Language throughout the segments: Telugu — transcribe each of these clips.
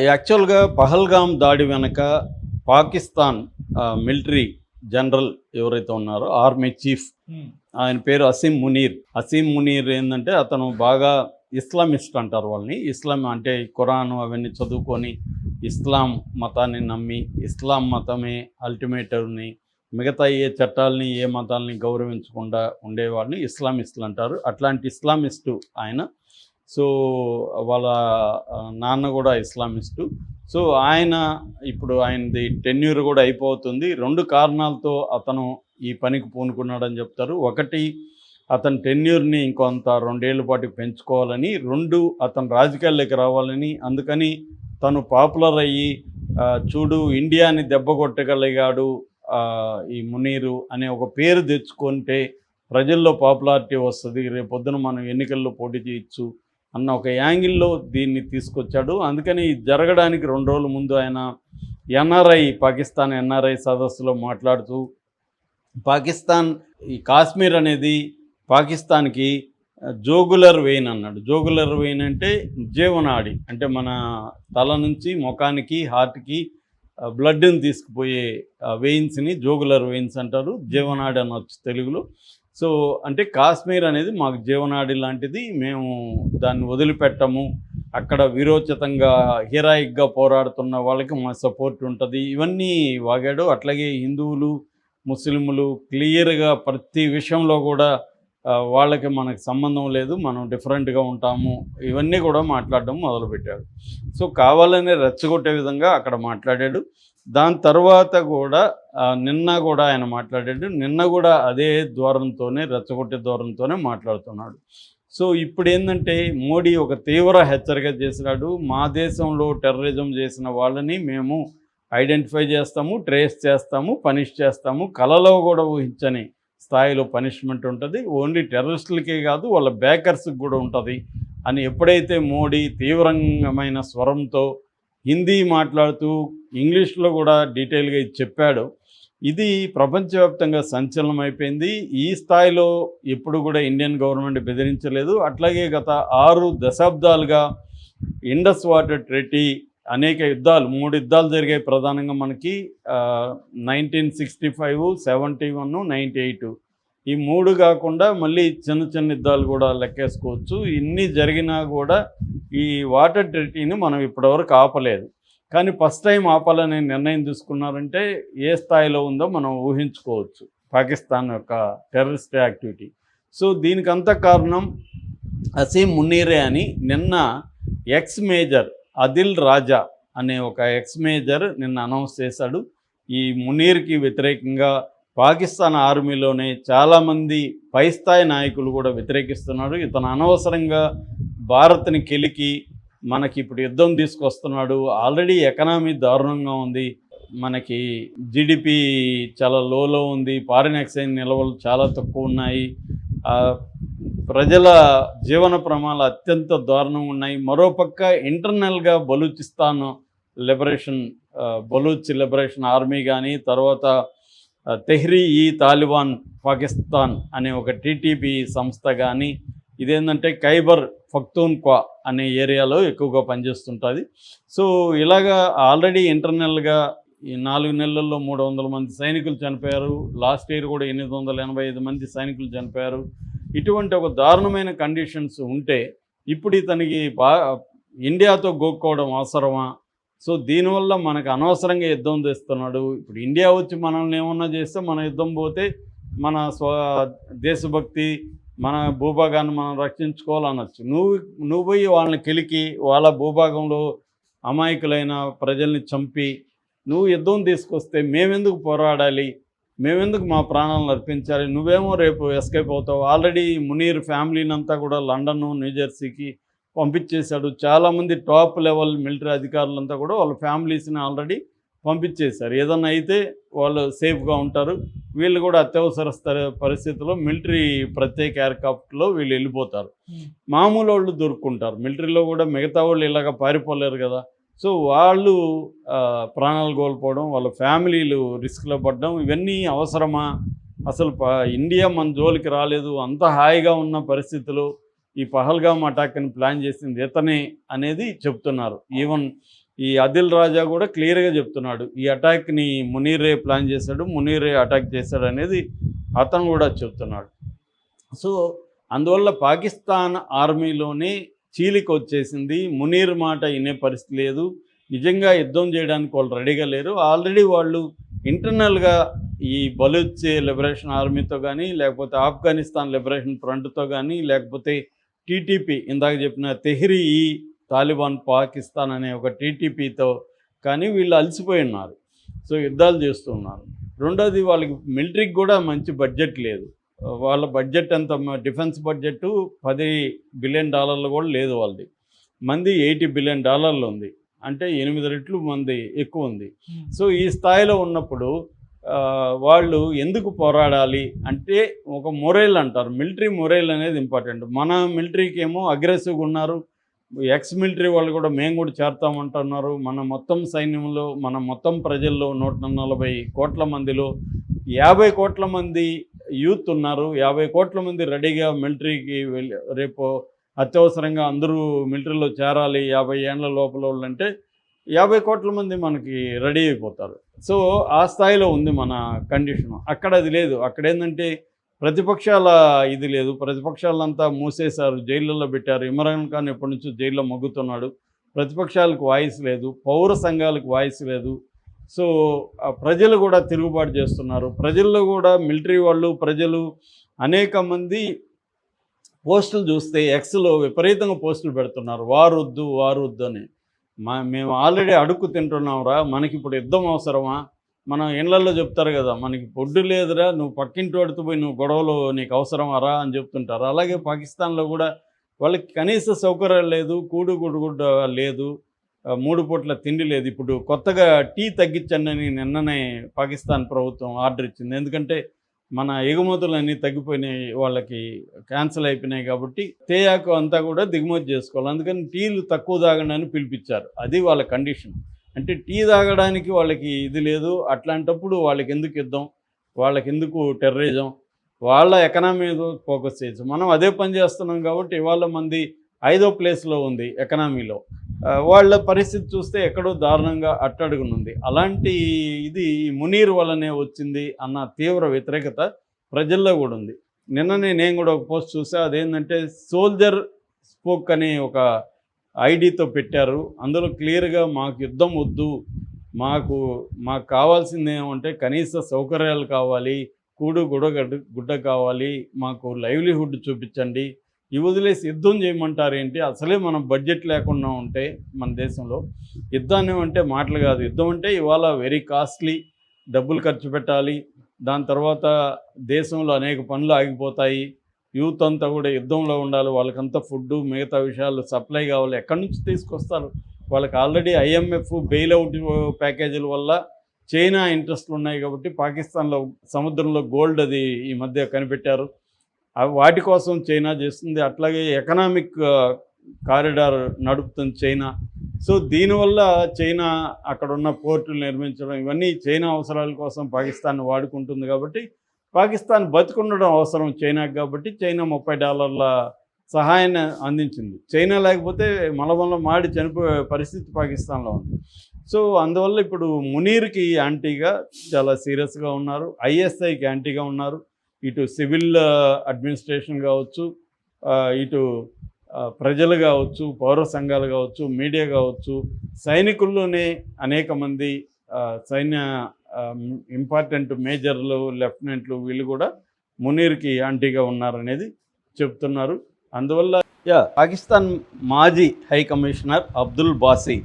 యాక్చువల్‌గా పహల్గామ్ దాడి వెనక పాకిస్తాన్ మిలిటరీ జనరల్ ఎవరైతే ఉన్నారో ఆర్మీ చీఫ్ హ్మ్. ఆయన పేరు అసీం మునీర్. అసీం మునీర్ ఏందంటే అతను బాగా ఇస్లామిస్ట్ అంటారు వాళ్ళని. ఇస్లాం అంటే ఖురాను అవన్నీ చదువుకొని ఇస్లాం మతాన్ని నమ్మి ఇస్లాం మతమే అల్టిమేట్ అని మిగతా ఏ చట్టాలని ఏ మతాల్ని గౌరవించకుండా ఉండేవాడిని ఇస్లామిస్టులు అంటారు. అట్లాంటి ఇస్లామిస్టు ఆయన. సో వాళ్ళ నాన్న కూడా ఇస్లామిస్టు. సో ఆయన ఇప్పుడు ఆయనది టెన్యూర్ కూడా అయిపోతుంది. 2 కారణాలతో అతను ఈ పనికి పూనుకున్నాడని చెప్తారు. ఒకటి, అతని టెన్యూర్ని ఇంకొంత 2 ఏళ్ల పాటు పెంచుకోవాలని. 2, అతను రాజకీయాల్లోకి రావాలని. అందుకని తను పాపులర్ అయ్యి చూడు ఇండియాని దెబ్బ కొట్టగలిగాడు ఈ మునీరు అనే ఒక పేరు తెచ్చుకుంటే ప్రజల్లో పాపులారిటీ వస్తుంది, రేపొద్దున మనం ఎన్నికల్లో పోటీ చేయొచ్చు అన్న ఒక యాంగిల్లో దీన్ని తీసుకొచ్చాడు. అందుకని ఇది జరగడానికి 2 రోజుల ముందు ఆయన పాకిస్తాన్ ఎన్ఆర్ఐ సదస్సులో మాట్లాడుతూ పాకిస్తాన్ ఈ కాశ్మీర్ అనేది పాకిస్తాన్కి జోగులర్ వెయిన్ అన్నాడు. జోగులర్ వెయిన్ అంటే జీవనాడి, అంటే మన తల నుంచి ముఖానికి హార్ట్కి బ్లడ్ని తీసుకుపోయే వెయిన్స్ని జోగులర్ వెయిన్స్ అంటారు. జీవనాడి అనొచ్చు తెలుగులో. సో అంటే కాశ్మీర్ అనేది మాకు జీవనాడి లాంటిది, మేము దాన్ని వదిలిపెట్టము, అక్కడ విరోచితంగా హీరాయిక్గా పోరాడుతున్న వాళ్ళకి మా సపోర్ట్ ఉంటుంది, ఇవన్నీ వాగాడు. అట్లాగే హిందువులు ముస్లింలు క్లియర్గా ప్రతి విషయంలో కూడా వాళ్ళకి మనకు సంబంధం లేదు, మనం డిఫరెంట్గా ఉంటాము, ఇవన్నీ కూడా మాట్లాడడం మొదలుపెట్టాడు. సో కావాలనే రెచ్చగొట్టే విధంగా అక్కడ మాట్లాడాడు. దాని తర్వాత కూడా నిన్న కూడా ఆయన మాట్లాడాడు. నిన్న కూడా అదే ధోరణితోనే, రెచ్చగొట్టే ధోరణితోనే మాట్లాడుతున్నాడు. సో ఇప్పుడు ఏంటంటే మోడీ ఒక తీవ్ర హెచ్చరిక చేసినాడు. మా దేశంలో టెర్రరిజం చేసిన వాళ్ళని మేము ఐడెంటిఫై చేస్తాము, ట్రేస్ చేస్తాము, పనిష్ చేస్తాము, కలలో కూడా ఊహించని స్థాయిలో పనిష్మెంట్ ఉంటుంది, ఓన్లీ టెర్రరిస్టులకే కాదు వాళ్ళ బ్యాకర్స్కి కూడా ఉంటుంది అని ఎప్పుడైతే మోడీ తీవ్రమైన స్వరంతో హిందీ మాట్లాడుతూ ఇంగ్లీష్లో కూడా డీటెయిల్గా ఇది చెప్పాడో, ఇది ప్రపంచవ్యాప్తంగా సంచలనం అయిపోయింది. ఈ స్థాయిలో ఎప్పుడు కూడా ఇండియన్ గవర్నమెంట్ బెదిరించలేదు. అట్లాగే గత 6 దశాబ్దాలుగా ఇండస్ వాటర్ ట్రీటీ అనేక యుద్ధాలు, 3 యుద్ధాలు జరిగాయి ప్రధానంగా మనకి 1965, 71, 98. ఈ 3 కాకుండా మళ్ళీ చిన్న చిన్న యుద్ధాలు కూడా లెక్కేసుకోవచ్చు. ఇన్ని జరిగినా కూడా ఈ వాటర్ ట్రీటీని మనం ఇప్పటివరకు ఆపలేదు. కానీ ఫస్ట్ టైం ఆపాలనే నిర్ణయం తీసుకున్నారంటే ఏ స్థాయిలో ఉందో మనం ఊహించుకోవచ్చు పాకిస్తాన్ యొక్క టెర్రరిస్ట్ యాక్టివిటీ. సో దీనికంతా కారణం అసీం మునీరే అని నిన్న ఎక్స్ మేజర్ అదిల్ రాజా అనే ఒక ఎక్స్ మేజర్ నిన్న అనౌన్స్ చేశాడు. ఈ మునీర్కి వ్యతిరేకంగా పాకిస్తాన్ ఆర్మీలోనే చాలామంది పై స్థాయి నాయకులు కూడా వ్యతిరేకిస్తున్నారు. ఇతను అనవసరంగా భారత్ని కెలికి మనకి ఇప్పుడు యుద్ధం తీసుకొస్తున్నాడు. ఆల్రెడీ ఎకనామీ దారుణంగా ఉంది, మనకి జీడిపి చాలా లోలో ఉంది, ఫారిన్ ఎక్స్చేంజ్ నిల్వలు చాలా తక్కువ ఉన్నాయి, ప్రజల జీవన ప్రమాణాలు అత్యంత దారుణంగా ఉన్నాయి. మరోపక్క ఇంటర్నల్గా బలూచ్ లిబరేషన్ ఆర్మీ కానీ, తర్వాత తెహ్రీ-ఈ-తాలిబాన్ పాకిస్తాన్ అనే ఒక టీటీపీ సంస్థ కానీ, ఇదేంటంటే ఖైబర్ పఖ్తూన్ఖ్వా అనే ఏరియాలో ఎక్కువగా పనిచేస్తుంటుంది. సో ఇలాగా ఆల్రెడీ ఇంటర్నల్గా ఈ 4 నెలల్లో 300 మంది సైనికులు చనిపోయారు. లాస్ట్ ఇయర్ కూడా 885 మంది సైనికులు చనిపోయారు. ఇటువంటి ఒక దారుణమైన కండిషన్స్ ఉంటే ఇప్పుడు ఇతనికి ఇండియాతో గోక్కోవడం అవసరమా? సో దీనివల్ల మనకు అనవసరంగా యుద్ధం తెస్తున్నాడు. ఇప్పుడు ఇండియా వచ్చి మనల్ని ఏమన్నా చేస్తే మన యుద్ధం పోతే మన దేశభక్తి, మన భూభాగాన్ని మనం రక్షించుకోవాలనొచ్చు. నువ్వు పోయి వాళ్ళని కెలికి వాళ్ళ భూభాగంలో అమాయకులైన ప్రజల్ని చంపి నువ్వు యుద్ధం తీసుకొస్తే మేమెందుకు పోరాడాలి, మేమెందుకు మా ప్రాణాలను అర్పించాలి? నువ్వేమో రేపు ఎస్కేప్ అవుతావు. ఆల్రెడీ మునీర్ ఫ్యామిలీని అంతా కూడా లండన్, న్యూజెర్సీకి పంపించేశాడు. చాలామంది టాప్ లెవెల్ మిలిటరీ అధికారులంతా కూడా వాళ్ళ ఫ్యామిలీస్ని ఆల్రెడీ పంపించేశారు. ఏదన్నా అయితే వాళ్ళు సేఫ్గా ఉంటారు. వీళ్ళు కూడా అత్యవసర పరిస్థితుల్లో మిలిటరీ ప్రత్యేక ఎయిర్క్రాఫ్ట్లో వీళ్ళు వెళ్ళిపోతారు. మామూలు వాళ్ళు దొరుకుంటారు. మిలిటరీలో కూడా మిగతా వాళ్ళు ఇలాగ పారిపోలేరు కదా. సో వాళ్ళు ప్రాణాలు కోల్పోవడం, వాళ్ళ ఫ్యామిలీలు రిస్క్లో పడడం, ఇవన్నీ అవసరమా? అసలు ఇండియా మన జోలికి రాలేదు, అంత హాయిగా ఉన్న పరిస్థితులు ఈ పహల్గామ్ అటాక్ని ప్లాన్ చేసింది ఇతనే అనేది చెప్తున్నారు. ఈవెన్ ఈ ఆదిల్ రాజా కూడా క్లియర్గా చెప్తున్నాడు, ఈ అటాక్ని మునీరే ప్లాన్ చేశాడు, మునీరే అటాక్ చేశాడు అనేది అతను కూడా చెప్తున్నాడు. సో అందువల్ల పాకిస్తాన్ ఆర్మీలోనే చీలిక వచ్చేసింది. మునీర్ మాట వినే పరిస్థితి లేదు. నిజంగా యుద్ధం చేయడానికి వాళ్ళు రెడీగా లేరు. ఆల్రెడీ వాళ్ళు ఇంటర్నల్గా ఈ బలూచ్ లిబరేషన్ ఆర్మీతో కానీ, లేకపోతే ఆఫ్ఘనిస్తాన్ లిబరేషన్ ఫ్రంట్తో కానీ, లేకపోతే టీటీపీ ఇందాక చెప్పిన తెహ్రీ ఈ తాలిబాన్ పాకిస్తాన్ అనే ఒక టీటీపీతో కానీ వీళ్ళు అలసిపోయి ఉన్నారు. సో యుద్ధాలు చేస్తున్నారు. రెండోది వాళ్ళకి మిలిటరీకి కూడా మంచి బడ్జెట్ లేదు. వాళ్ళ బడ్జెట్ ఎంత, డిఫెన్స్ బడ్జెట్ $10 బిలియన్ కూడా లేదు వాళ్ళది. మంది $80 బిలియన్ ఉంది. అంటే 8 రెట్లు మంది ఎక్కువ ఉంది. సో ఈ స్థాయిలో ఉన్నప్పుడు వాళ్ళు ఎందుకు పోరాడాలి అంటే ఒక మొరైల్ అంటారు, మిలిటరీ మొరైల్ అనేది ఇంపార్టెంట్. మన మిలిటరీకి ఏమో అగ్రెసివ్గా ఉన్నారు, ఎక్స్ మిలిటరీ వాళ్ళు కూడా మేము కూడా చేరుతామంటున్నారు. మన మొత్తం సైన్యంలో, మన మొత్తం ప్రజల్లో 140 కోట్ల మందిలో 50 కోట్ల మంది యూత్ ఉన్నారు. 50 కోట్ల మంది రెడీగా మిలిటరీకి వెళ్ళి రేపు అత్యవసరంగా అందరూ మిలిటరీలో చేరాలి 50 ఏళ్ళ లోపల వాళ్ళు అంటే 50 కోట్ల మంది మనకి రెడీ అయిపోతారు. సో ఆ స్థాయిలో ఉంది మన కండిషను. అక్కడ అది లేదు. అక్కడ ఏంటంటే ప్రతిపక్షాల ఇది లేదు. ప్రతిపక్షాలంతా మూసేశారు, జైళ్ళల్లో పెట్టారు. ఇమ్రాన్ ఖాన్ ఎప్పటి నుంచో జైల్లో మగ్గుతున్నాడు. ప్రతిపక్షాలకు వాయిస్ లేదు, పౌర సంఘాలకు వాయిస్ లేదు. సో ప్రజలు కూడా తిరుగుబాటు చేస్తున్నారు. ప్రజల్లో కూడా మిలిటరీ వాళ్ళు, ప్రజలు అనేక మంది పోస్టులు చూస్తే ఎక్స్లో విపరీతంగా పోస్టులు పెడుతున్నారు, వారొద్దు వారొద్దు అని. మేము ఆల్రెడీ అడుక్కు తింటున్నాంరా, మనకి ఇప్పుడు యుద్ధం అవసరమా? మనం ఇళ్లలో చెప్తారు కదా, మనకి పొడ్డు లేదురా, నువ్వు పక్కింటి వాడితో పోయి నువ్వు గొడవలు నీకు అవసరమారా అని చెప్తుంటారు. అలాగే పాకిస్తాన్లో కూడా వాళ్ళకి కనీస సౌకర్యాలు లేదు, గుడ్డ లేదు, 3 పూట్ల తిండి లేదు. ఇప్పుడు కొత్తగా టీ తగ్గించండి నిన్ననే పాకిస్తాన్ ప్రభుత్వం ఆర్డర్ ఇచ్చింది. ఎందుకంటే మన ఎగుమతులన్నీ తగ్గిపోయినాయి, వాళ్ళకి క్యాన్సిల్ అయిపోయినాయి. కాబట్టి తేయాకు అంతా కూడా దిగుమతి చేసుకోవాలి. అందుకని టీలు తక్కువ తాగండి అని పిలిపించారు. అది వాళ్ళ కండిషన్. అంటే టీ తాగడానికి వాళ్ళకి ఇది లేదు. అట్లాంటప్పుడు వాళ్ళకి ఎందుకు యుద్ధం, వాళ్ళకి ఎందుకు టెర్రరిజం? వాళ్ళ ఎకనామీ మీద ఫోకస్ చేయొచ్చు. మనం అదే పని చేస్తున్నాం కాబట్టి ఇవాళ మంది 5వ ప్లేస్లో ఉంది ఎకనామీలో. వాళ్ళ పరిస్థితి చూస్తే ఎక్కడో దారుణంగా అట్టడుగునుంది. అలాంటి ఇది మునీర్ వల్లనే వచ్చింది అన్న తీవ్ర వ్యతిరేకత ప్రజల్లో కూడా ఉంది. నిన్ననే నేను కూడా ఒక పోస్ట్ చూసా. అదేంటంటే సోల్జర్ స్పోక్ అనే ఒక ఐడితో పెట్టారు. అందులో క్లియర్గా మాకు యుద్ధం వద్దు, మాకు కావాల్సింది ఏమంటే కనీస సౌకర్యాలు కావాలి, గుడ్డ కావాలి, మాకు లైవ్లీహుడ్ చూపించండి, ఇవి వదిలేసి యుద్ధం చేయమంటారు ఏంటి? అసలే మనం బడ్జెట్ లేకుండా ఉంటే మన దేశంలో యుద్ధాన్ని అంటే మాటలు కాదు. యుద్ధం అంటే ఇవాళ వెరీ కాస్ట్లీ, డబ్బులు ఖర్చు పెట్టాలి. దాని తర్వాత దేశంలో అనేక పనులు ఆగిపోతాయి. యూత్ అంతా కూడా యుద్ధంలో ఉండాలి, వాళ్ళకంతా ఫుడ్డు మిగతా విషయాలు సప్లై కావాలి. ఎక్కడి నుంచి తీసుకొస్తారు? వాళ్ళకి ఆల్రెడీ IMF బెయిల్అవుట్ ప్యాకేజీల వల్ల చైనా ఇంట్రెస్ట్లు ఉన్నాయి. కాబట్టి పాకిస్తాన్లో సముద్రంలో గోల్డ్ అది ఈ మధ్య కనిపెట్టారు, వాటి కోసం చైనా చేస్తుంది. అట్లాగే ఎకనామిక్ కారిడార్ నడుపుతుంది చైనా. సో దీనివల్ల చైనా అక్కడున్న పోర్టులు నిర్మించడం, ఇవన్నీ చైనా అవసరాల కోసం పాకిస్తాన్ వాడుకుంటుంది. కాబట్టి పాకిస్తాన్ బతికుండడం అవసరం చైనాకి. కాబట్టి చైనా $30 సహాయాన్ని అందించింది. చైనా లేకపోతే మలమల మాడి చనిపోయే పరిస్థితి పాకిస్తాన్లో ఉంది. సో అందువల్ల ఇప్పుడు మునీర్కి యాంటీగా చాలా సీరియస్గా ఉన్నారు, ISIకి యాంటీగా ఉన్నారు. ఇటు సివిల్ అడ్మినిస్ట్రేషన్ కావచ్చు, ఇటు ప్రజలు కావచ్చు, పౌర సంఘాలు కావచ్చు, మీడియా కావచ్చు, సైనికుల్లోనే అనేక మంది సైన్య ఇంపార్టెంట్ మేజర్లు, లెఫ్టినెంట్లు వీళ్ళు కూడా మునీర్కి యాంటీగా ఉన్నారనేది చెప్తున్నారు. అందువల్ల పాకిస్తాన్ మాజీ హై కమిషనర్ అబ్దుల్ బాసీ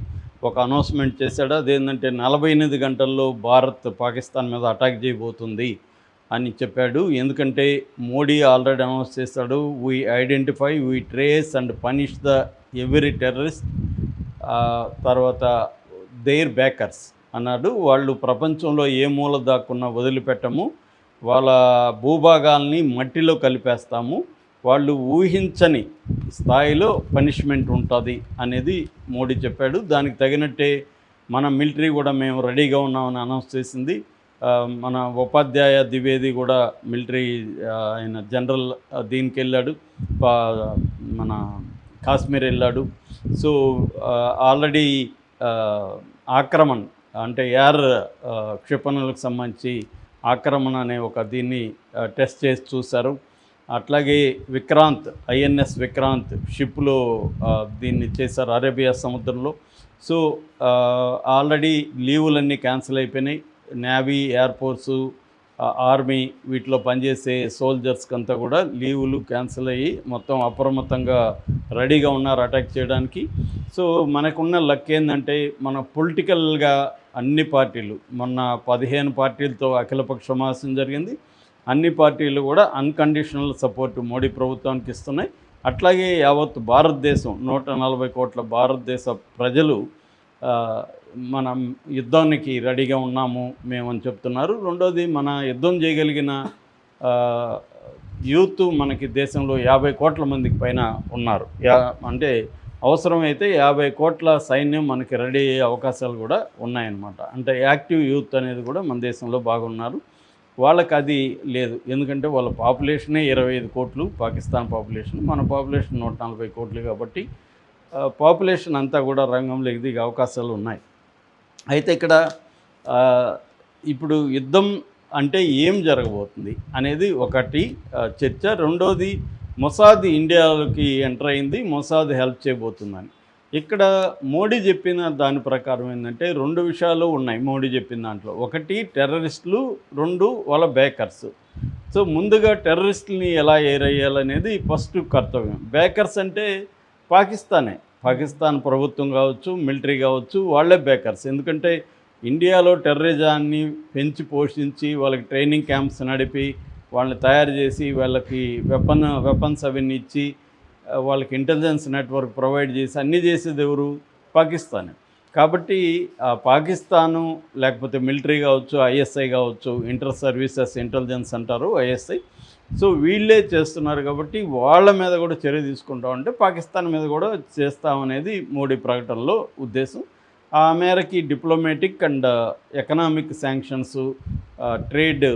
ఒక అనౌన్స్మెంట్ చేశాడు. అదేంటంటే 48 గంటల్లో భారత్ పాకిస్తాన్ మీద అటాక్ చేయబోతుంది అని చెప్పాడు. ఎందుకంటే మోడీ ఆల్రెడీ అనౌన్స్ చేశాడు, we identify, we trace and punish the every terrorist, తర్వాత దేర్ బ్యాకర్స్ అన్నాడు. వాళ్ళు ప్రపంచంలో ఏ మూల దాక్కున్నా వదిలిపెట్టము, వాళ్ళ భూభాగాల్ని మట్టిలో కలిపేస్తాము, వాళ్ళు ఊహించని స్థాయిలో పనిష్మెంట్ ఉంటుంది అనేది మోడీ చెప్పాడు. దానికి తగినట్టే మన మిలిటరీ కూడా మేము రెడీగా ఉన్నామని అనౌన్స్ చేసింది. మన ఉపాధ్యాయ ద్వివేది కూడా మిలిటరీ ఆయన జనరల్ దీనికి వెళ్ళాడు, మన కాశ్మీర్ వెళ్ళాడు. సో ఆల్రెడీ ఆ, ఆక్రమణ అంటే ఎయిర్ క్షిపణులకు సంబంధించి ఆక్రమణ అనే ఒక దీన్ని టెస్ట్ చేసి చూశారు. అట్లాగే విక్రాంత్, ఐఎన్ఎస్ విక్రాంత్ షిప్లో దీన్ని చేశారు అరేబియా సముద్రంలో. సో ఆల్రెడీ లీవులన్నీ క్యాన్సిల్ అయిపోయినాయి. నేవీ, ఎయిర్ ఫోర్సు, ఆర్మీ వీటిలో పనిచేసే సోల్జర్స్కి అంతా కూడా లీవులు క్యాన్సిల్ అయ్యి మొత్తం అప్రమత్తంగా రెడీగా ఉన్నారు అటాక్ చేయడానికి. సో మనకున్న లక్ ఏంటంటే మన పొలిటికల్గా అన్ని పార్టీలు, మొన్న 15 పార్టీలతో అఖిలపక్ష సమావేశం జరిగింది. అన్ని పార్టీలు కూడా అన్కండిషనల్ సపోర్ట్ మోడీ ప్రభుత్వానికి ఇస్తున్నాయి. అట్లాగే యావత్ భారతదేశం 140 కోట్ల భారతదేశ ప్రజలు మనం యుద్ధానికి రెడీగా ఉన్నాము మేమని చెప్తున్నారు. రెండోది, మన యుద్ధం చేయగలిగిన యూత్ మనకి దేశంలో 50 కోట్ల మందికి పైన ఉన్నారు. అంటే అవసరమైతే 50 కోట్ల సైన్యం మనకి రెడీ అయ్యే అవకాశాలు కూడా ఉన్నాయన్నమాట. అంటే యాక్టివ్ యూత్ అనేది కూడా మన దేశంలో బాగున్నారు. వాళ్ళకి అది లేదు, ఎందుకంటే వాళ్ళ పాపులేషనే 25 కోట్లు పాకిస్తాన్ పాపులేషన్, మన పాపులేషన్ 140 కోట్లు కాబట్టి పాపులేషన్ అంతా కూడా రంగంలోకి దిగే అవకాశాలు ఉన్నాయి. అయితే ఇక్కడ ఇప్పుడు యుద్ధం అంటే ఏం జరగబోతుంది అనేది ఒకటి చర్చ. రెండోది, మొసాద్ ఇండియాలోకి ఎంటర్ అయింది, మొసాద్ హెల్ప్ చేయబోతుందని. ఇక్కడ మోడీ చెప్పిన దాని ప్రకారం ఏంటంటే 2 విషయాలు ఉన్నాయి మోడీ చెప్పిన దాంట్లో. ఒకటి టెర్రరిస్టులు, 2 వాళ్ళ బ్యాకర్స్. సో ముందుగా టెర్రరిస్టులని ఎలా ఏరయ్యాలనేది ఫస్ట్ కర్తవ్యం. బ్యాకర్స్ అంటే పాకిస్తాన్ ప్రభుత్వం కావచ్చు, మిలిటరీ కావచ్చు, వాళ్ళే బ్యాకర్స్. ఎందుకంటే ఇండియాలో టెర్రరిజాన్ని పెంచి పోషించి వాళ్ళకి ట్రైనింగ్ క్యాంప్స్ నడిపి వాళ్ళని తయారు చేసి వాళ్ళకి వెపన్స్ అవన్నీ ఇచ్చి వాళ్ళకి ఇంటెలిజెన్స్ నెట్వర్క్ ప్రొవైడ్ చేసి అన్నీ చేసేది ఎవరు? పాకిస్తానే. కాబట్టి పాకిస్తాను లేకపోతే మిలిటరీ కావచ్చు, ఐఎస్ఐ కావచ్చు, ఇంటర్ సర్వీసెస్ ఇంటెలిజెన్స్ అంటారు ఐఎస్ఐ. సో వీళ్ళే చేస్తున్నారు కాబట్టి వాళ్ళ మీద కూడా చర్య తీసుకుంటామంటే పాకిస్తాన్ మీద కూడా చేస్తామనేది మోడీ ప్రకటనలో ఉద్దేశం. ఆ మేరకి diplomatic and economic sanctions, trade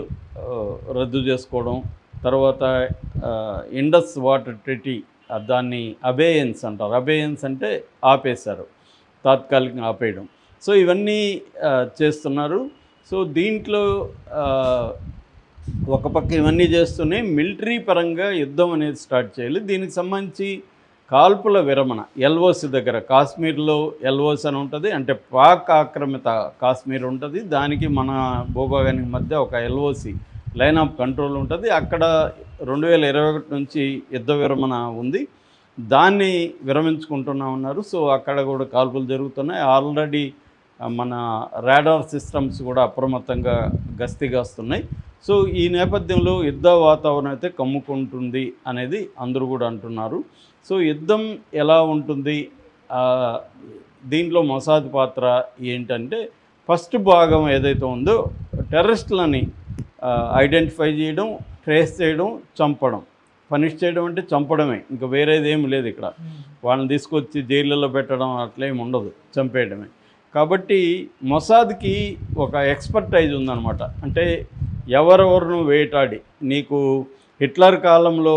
రద్దు చేసుకోవడం, తర్వాత ఇండస్ వాటర్ ట్రీటీ దాన్ని అబేయన్స్ అంటారు. అబేయన్స్ అంటే ఆపేశారు, తాత్కాలికంగా ఆపేయడం. సో ఇవన్నీ చేస్తున్నారు. సో దీంట్లో ఒక పక్క ఇవన్నీ చేస్తూనే మిలిటరీ పరంగా యుద్ధం అనేది స్టార్ట్ చేయాలి. దీనికి సంబంధించి కాల్పుల విరమణ ఎల్ఓసి దగ్గర, కాశ్మీర్లో ఎల్ఓసి అని ఉంటుంది, అంటే పాక్ ఆక్రమిత కాశ్మీర్ ఉంటుంది, దానికి మన భూభాగానికి మధ్య ఒక ఎల్ఓసి లైన్ ఆఫ్ కంట్రోల్ ఉంటుంది. అక్కడ 2021 నుంచి యుద్ధ విరమణ ఉంది, దాన్ని విరమించుకుంటున్నా ఉన్నారు. సో అక్కడ కూడా కాల్పులు జరుగుతున్నాయి. ఆల్రెడీ మన రాడార్ సిస్టమ్స్ కూడా అప్రమత్తంగా గస్తీగాస్తున్నాయి. సో ఈ నేపథ్యంలో యుద్ధ వాతావరణం అయితే కమ్ముకుంటుంది అనేది అందరూ కూడా అంటున్నారు. సో యుద్ధం ఎలా ఉంటుంది, దీంట్లో మొసాద్ పాత్ర ఏంటంటే, ఫస్ట్ భాగం ఏదైతే ఉందో టెర్రరిస్టులని ఐడెంటిఫై చేయడం, ట్రేస్ చేయడం, చంపడం. పనిష్ చేయడం అంటే చంపడమే, ఇంకా వేరేది ఏమి లేదు ఇక్కడ. వాళ్ళని తీసుకొచ్చి జైళ్ళలో పెట్టడం అట్లేమి ఉండదు, చంపేయడమే. కాబట్టి మొసాద్కి ఒక ఎక్స్పర్టైజ్ ఉందన్నమాట. అంటే ఎవరెవరిను వేటాడి, నీకు హిట్లర్ కాలంలో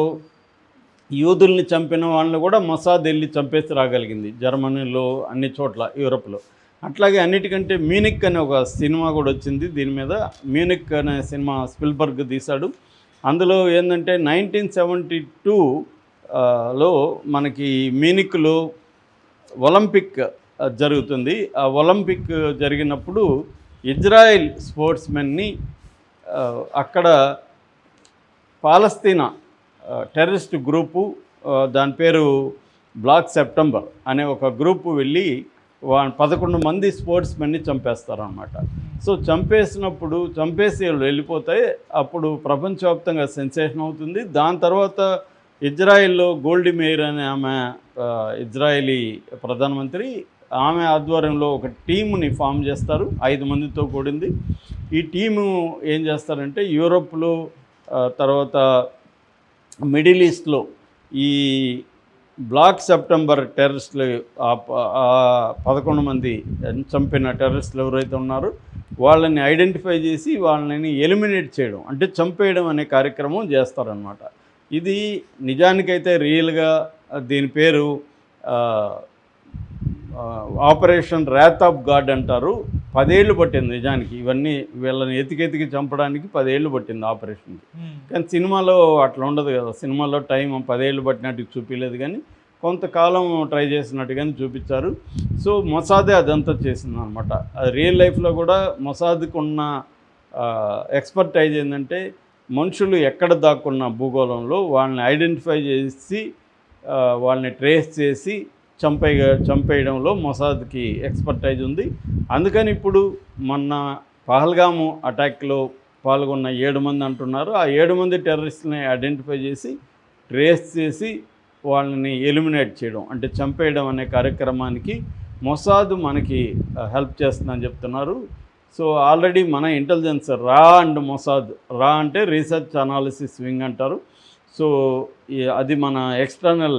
యూదుల్ని చంపిన వాళ్ళని కూడా మొసాద్ వెళ్ళి చంపేసి రాగలిగింది, జర్మనీలో, అన్ని చోట్ల, యూరప్లో. అట్లాగే అన్నిటికంటే మ్యూనిక్ అనే ఒక సినిమా కూడా వచ్చింది దీని మీద. మ్యూనిక్ అనే సినిమా స్పిల్బర్గ్ తీశాడు. అందులో ఏంటంటే 1972లో మనకి మ్యూనిక్లో ఒలింపిక్ జరుగుతుంది. ఆ ఒలింపిక్ జరిగినప్పుడు ఇజ్రాయెల్ స్పోర్ట్స్మెన్ని అక్కడ పాలస్తీనా టెర్రరిస్ట్ గ్రూపు, దాని పేరు బ్లాక్ సెప్టెంబర్ అనే ఒక గ్రూపు వెళ్ళి 11 మంది స్పోర్ట్స్మెన్ని చంపేస్తారనమాట. సో చంపేసి వాళ్ళు వెళ్ళిపోతాయి. అప్పుడు ప్రపంచవ్యాప్తంగా సెన్సేషన్ అవుతుంది. దాని తర్వాత ఇజ్రాయెల్లో గోల్డీ మేయిర్ అనే ఆమె, ఇజ్రాయేలీ ప్రధానమంత్రి, ఆమె ఆధ్వర్యంలో ఒక టీముని ఫామ్ చేస్తారు, 5 మందితో కూడింది. ఈ టీము ఏం చేస్తారంటే యూరోప్లో, తర్వాత మిడిల్ ఈస్ట్లో ఈ బ్లాక్ సెప్టెంబర్ టెర్రరిస్టులు, 11 మంది చంపిన టెర్రరిస్టులు ఎవరైతే ఉన్నారో వాళ్ళని ఐడెంటిఫై చేసి వాళ్ళని ఎలిమినేట్ చేయడం, అంటే చంపేయడం అనే కార్యక్రమం చేస్తారనమాట. ఇది నిజానికైతే రియల్గా దీని పేరు ఆపరేషన్ ర్యాత్ ఆఫ్ గాడ్ అంటారు. 10 ఏళ్ళు పట్టింది నిజానికి, ఇవన్నీ వీళ్ళని ఎతికెతికి చంపడానికి 10 ఏళ్ళు పట్టింది ఆపరేషన్కి. కానీ సినిమాలో అట్లా ఉండదు కదా, సినిమాలో టైం 10 ఏళ్ళు పట్టినట్టు చూపించలేదు, కానీ కొంతకాలం ట్రై చేసినట్టుగానే చూపించారు. సో మొసాదే అదంతా చేసింది అనమాట. అది రియల్ లైఫ్లో కూడా మొసాద్కు ఉన్న ఎక్స్పర్టైజ్ ఏంటంటే మనుషులు ఎక్కడ దాక్కున్న భూగోళంలో వాళ్ళని ఐడెంటిఫై చేసి వాళ్ళని ట్రేస్ చేసి చంపేయడంలో మొసాద్కి ఎక్స్పర్టైజ్ ఉంది. అందుకని ఇప్పుడు మొన్న పహల్గాము అటాక్లో పాల్గొన్న 7 మంది అంటున్నారు. ఆ 7 మంది టెర్రరిస్ట్ని ఐడెంటిఫై చేసి ట్రేస్ చేసి వాళ్ళని ఎలిమినేట్ చేయడం, అంటే చంపేయడం అనే కార్యక్రమానికి మొసాద్ మనకి హెల్ప్ చేస్తుందని చెప్తున్నారు. సో ఆల్రెడీ మన ఇంటెలిజెన్స్ రా అండ్ మొసాద్, రా అంటే రీసెర్చ్ అనాలిసిస్ వింగ్ అంటారు. సో అది మన ఎక్స్టర్నల్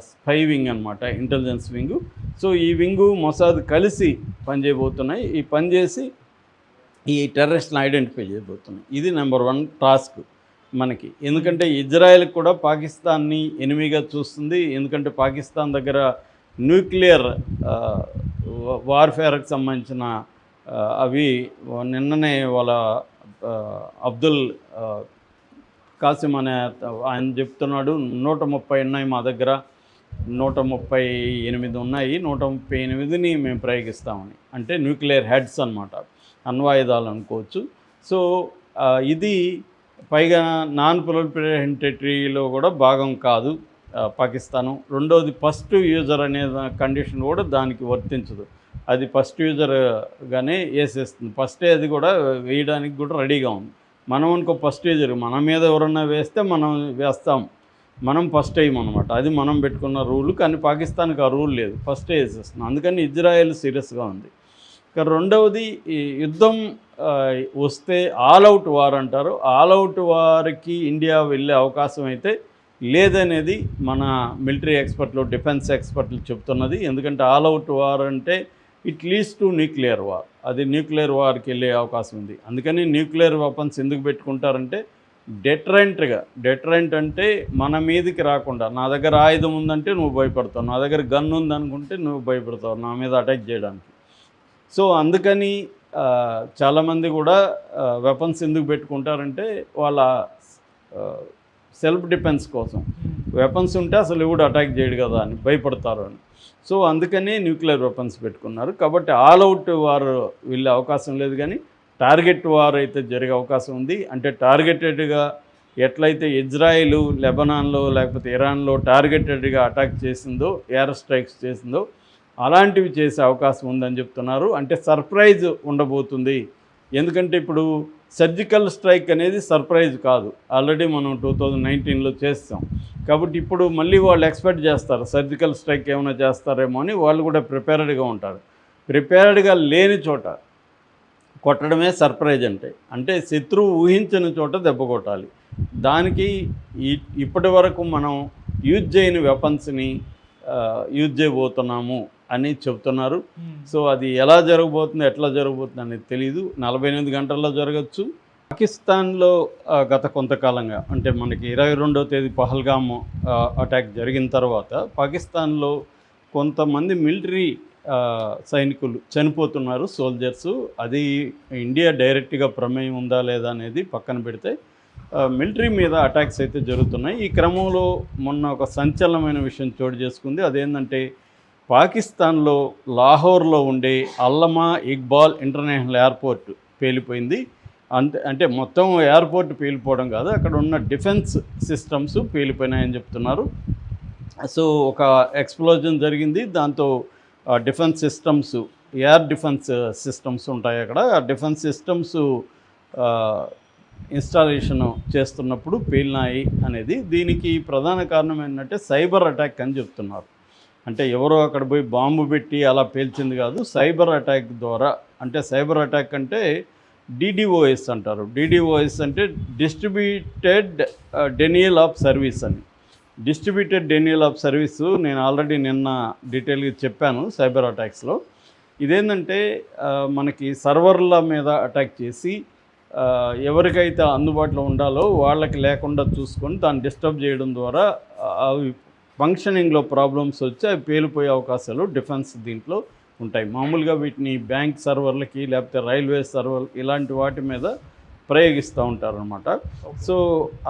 స్పై వింగ్ అనమాట, ఇంటెలిజెన్స్ వింగు. సో ఈ వింగు మొసాద్ కలిసి పనిచేయబోతున్నాయి. ఈ పనిచేసి ఈ టెర్రరిస్ట్ని ఐడెంటిఫై చేయబోతున్నాయి. ఇది నెంబర్ 1 టాస్క్ మనకి. ఎందుకంటే ఇజ్రాయెల్కి కూడా పాకిస్తాన్ని ఎనిమిగా చూస్తుంది. ఎందుకంటే పాకిస్తాన్ దగ్గర న్యూక్లియర్ వార్ఫేర్కి సంబంధించిన అవి నిన్ననే వాళ్ళ అబ్దుల్ కాసిం అనే ఆయన చెప్తున్నాడు, 130 ఉన్నాయి మా దగ్గర, 138 ఉన్నాయి, 138ని మేము ప్రయోగిస్తామని. అంటే న్యూక్లియర్ హెడ్స్ అనమాట, అణ్వాయుధాలు అనుకోవచ్చు. సో ఇది పైగా నాన్ ప్రొలిఫరేషన్ టెరిటరీలో కూడా భాగం కాదు పాకిస్తాను. రెండోది ఫస్ట్ యూజర్ అనే కండిషన్ కూడా దానికి వర్తించదు. అది ఫస్ట్ యూజర్గానే వేసేస్తుంది. ఫస్టే అది కూడా వేయడానికి కూడా రెడీగా ఉంది. మనం అనుకో ఫస్ట్ యూజర్, మన మీద ఎవరన్నా వేస్తే మనం వేస్తాం, మనం ఫస్ట్ వేయమన్నమాట. అది మనం పెట్టుకున్న రూల్. కానీ పాకిస్తాన్కి ఆ రూల్ లేదు, ఫస్టే వేసేస్తుంది. అందుకని ఇజ్రాయెల్ సీరియస్గా ఉంది. ఇక రెండవది, ఈ యుద్ధం వస్తే ఆల్ అవుట్ వార్ అంటారు. ఆల్ అవుట్ వార్కి ఇండియా వెళ్ళే అవకాశం అయితే లేదనేది మన మిలిటరీ ఎక్స్పర్ట్లు, డిఫెన్స్ ఎక్స్పర్ట్లు చెప్తున్నది. ఎందుకంటే ఆల్ అవుట్ వార్ అంటే it leads to nuclear war, అది న్యూక్లియర్ వార్కి వెళ్ళే అవకాశం ఉంది. అందుకని న్యూక్లియర్ వెపన్స్ ఎందుకు పెట్టుకుంటారంటే డెటరెంట్ అంటే మన మీదకి రాకుండా, నా దగ్గర ఆయుధం ఉందంటే నువ్వు భయపడతావు, నా దగ్గర గన్ ఉందనుకుంటే నువ్వు భయపడతావు నా మీద అటాక్ చేయడానికి. సో అందుకని చాలామంది కూడా వెపన్స్ ఎందుకు పెట్టుకుంటారంటే వాళ్ళ సెల్ఫ్ డిఫెన్స్ కోసం. వెపన్స్ ఉంటే అసలు ఎవడు అటాక్ చేయడు కదా అని భయపడతారు అని. సో అందుకని న్యూక్లియర్ వెపన్స్ పెట్టుకున్నారు. కాబట్టి ఆల్ అవుట్ వార్ వెళ్ళే అవకాశం లేదు, కానీ టార్గెట్ వార్ అయితే జరిగే అవకాశం ఉంది. అంటే టార్గెటెడ్గా ఎట్లయితే ఇజ్రాయిల్ లెబనాన్లో లేకపోతే ఇరాన్లో టార్గెటెడ్గా అటాక్ చేసిందో, ఎయిర్ స్ట్రైక్స్ చేసిందో, అలాంటివి చేసే అవకాశం ఉందని చెప్తున్నారు. అంటే సర్ప్రైజ్ ఉండబోతుంది. ఎందుకంటే ఇప్పుడు సర్జికల్ స్ట్రైక్ అనేది సర్ప్రైజ్ కాదు, ఆల్రెడీ మనం 2019లో చేస్తాం. కాబట్టి ఇప్పుడు మళ్ళీ వాళ్ళు ఎక్స్పెక్ట్ చేస్తారు సర్జికల్ స్ట్రైక్ ఏమైనా చేస్తారేమో అని, వాళ్ళు కూడా ప్రిపేర్డ్గా ఉంటారు. ప్రిపేర్డ్గా లేని చోట కొట్టడమే సర్ప్రైజ్ అంటే శత్రువు ఊహించని చోట దెబ్బ కొట్టాలి. దానికి ఇప్పటి వరకు మనం యూజ్ చేయని వెపన్స్ని యూజ్ చేయబోతున్నాము అని చెప్తున్నారు. సో అది ఎలా జరగబోతుంది, ఎట్లా జరగబోతుంది అనేది తెలియదు. 48 గంటల్లో జరగచ్చు. పాకిస్తాన్లో గత కొంతకాలంగా, అంటే మనకి 22వ తేదీ పహల్గామ్ అటాక్ జరిగిన తర్వాత పాకిస్తాన్లో కొంతమంది మిలిటరీ సైనికులు చనిపోతున్నారు, సోల్జర్సు. అది ఇండియా డైరెక్ట్గా ప్రమేయం ఉందా లేదా అనేది పక్కన పెడితే మిలిటరీ మీద అటాక్స్ అయితే జరుగుతున్నాయి. ఈ క్రమంలో మొన్న ఒక సంచలనమైన విషయం చోటు చేసుకుంది. అదేంటంటే పాకిస్తాన్లో లాహోర్లో ఉండే అల్లమా ఇక్బాల్ ఇంటర్నేషనల్ ఎయిర్పోర్ట్ పేలిపోయింది. అంటే మొత్తం ఎయిర్పోర్ట్ పేలిపోవడం కాదు, అక్కడ ఉన్న డిఫెన్స్ సిస్టమ్స్ పేలిపోయినాయని చెప్తున్నారు. సో ఒక ఎక్స్ప్లోజన్ జరిగింది, దాంతో defence systems, air defence systems ఉంటాయి అక్కడ, ఆ డిఫెన్స్ సిస్టమ్స్ ఇన్స్టాలేషన్ చేస్తున్నప్పుడు పేలినాయి అనేది. దీనికి ప్రధాన కారణం ఏంటంటే సైబర్ అటాక్ అని చెప్తున్నారు. అంటే ఎవరో అక్కడ పోయి బాంబు పెట్టి అలా పేల్చింది కాదు, సైబర్ అటాక్ ద్వారా. అంటే సైబర్ అటాక్ అంటే DDoS అంటారు. DDoS అంటే డిస్ట్రిబ్యూటెడ్ డెనియల్ ఆఫ్ సర్వీస్ అని. డిస్ట్రిబ్యూటెడ్ డెనియల్ ఆఫ్ సర్వీసు నేను ఆల్రెడీ నిన్న డీటెయిల్గా చెప్పాను సైబర్ అటాక్స్లో. ఇదేంటంటే మనకి సర్వర్ల మీద అటాక్ చేసి ఎవరికైతే అందుబాటులో ఉండాలో వాళ్ళకి లేకుండా చూసుకొని దాన్ని డిస్టర్బ్ చేయడం ద్వారా అవి ఫంక్షనింగ్లో ప్రాబ్లమ్స్ వచ్చి అవి పేలిపోయే అవకాశాలు డిఫెన్స్ దీంట్లో ఉంటాయి. మామూలుగా వీటిని బ్యాంక్ సర్వర్లకి లేకపోతే రైల్వే సర్వర్ ఇలాంటి వాటి మీద ప్రయోగిస్తూ ఉంటారనమాట. సో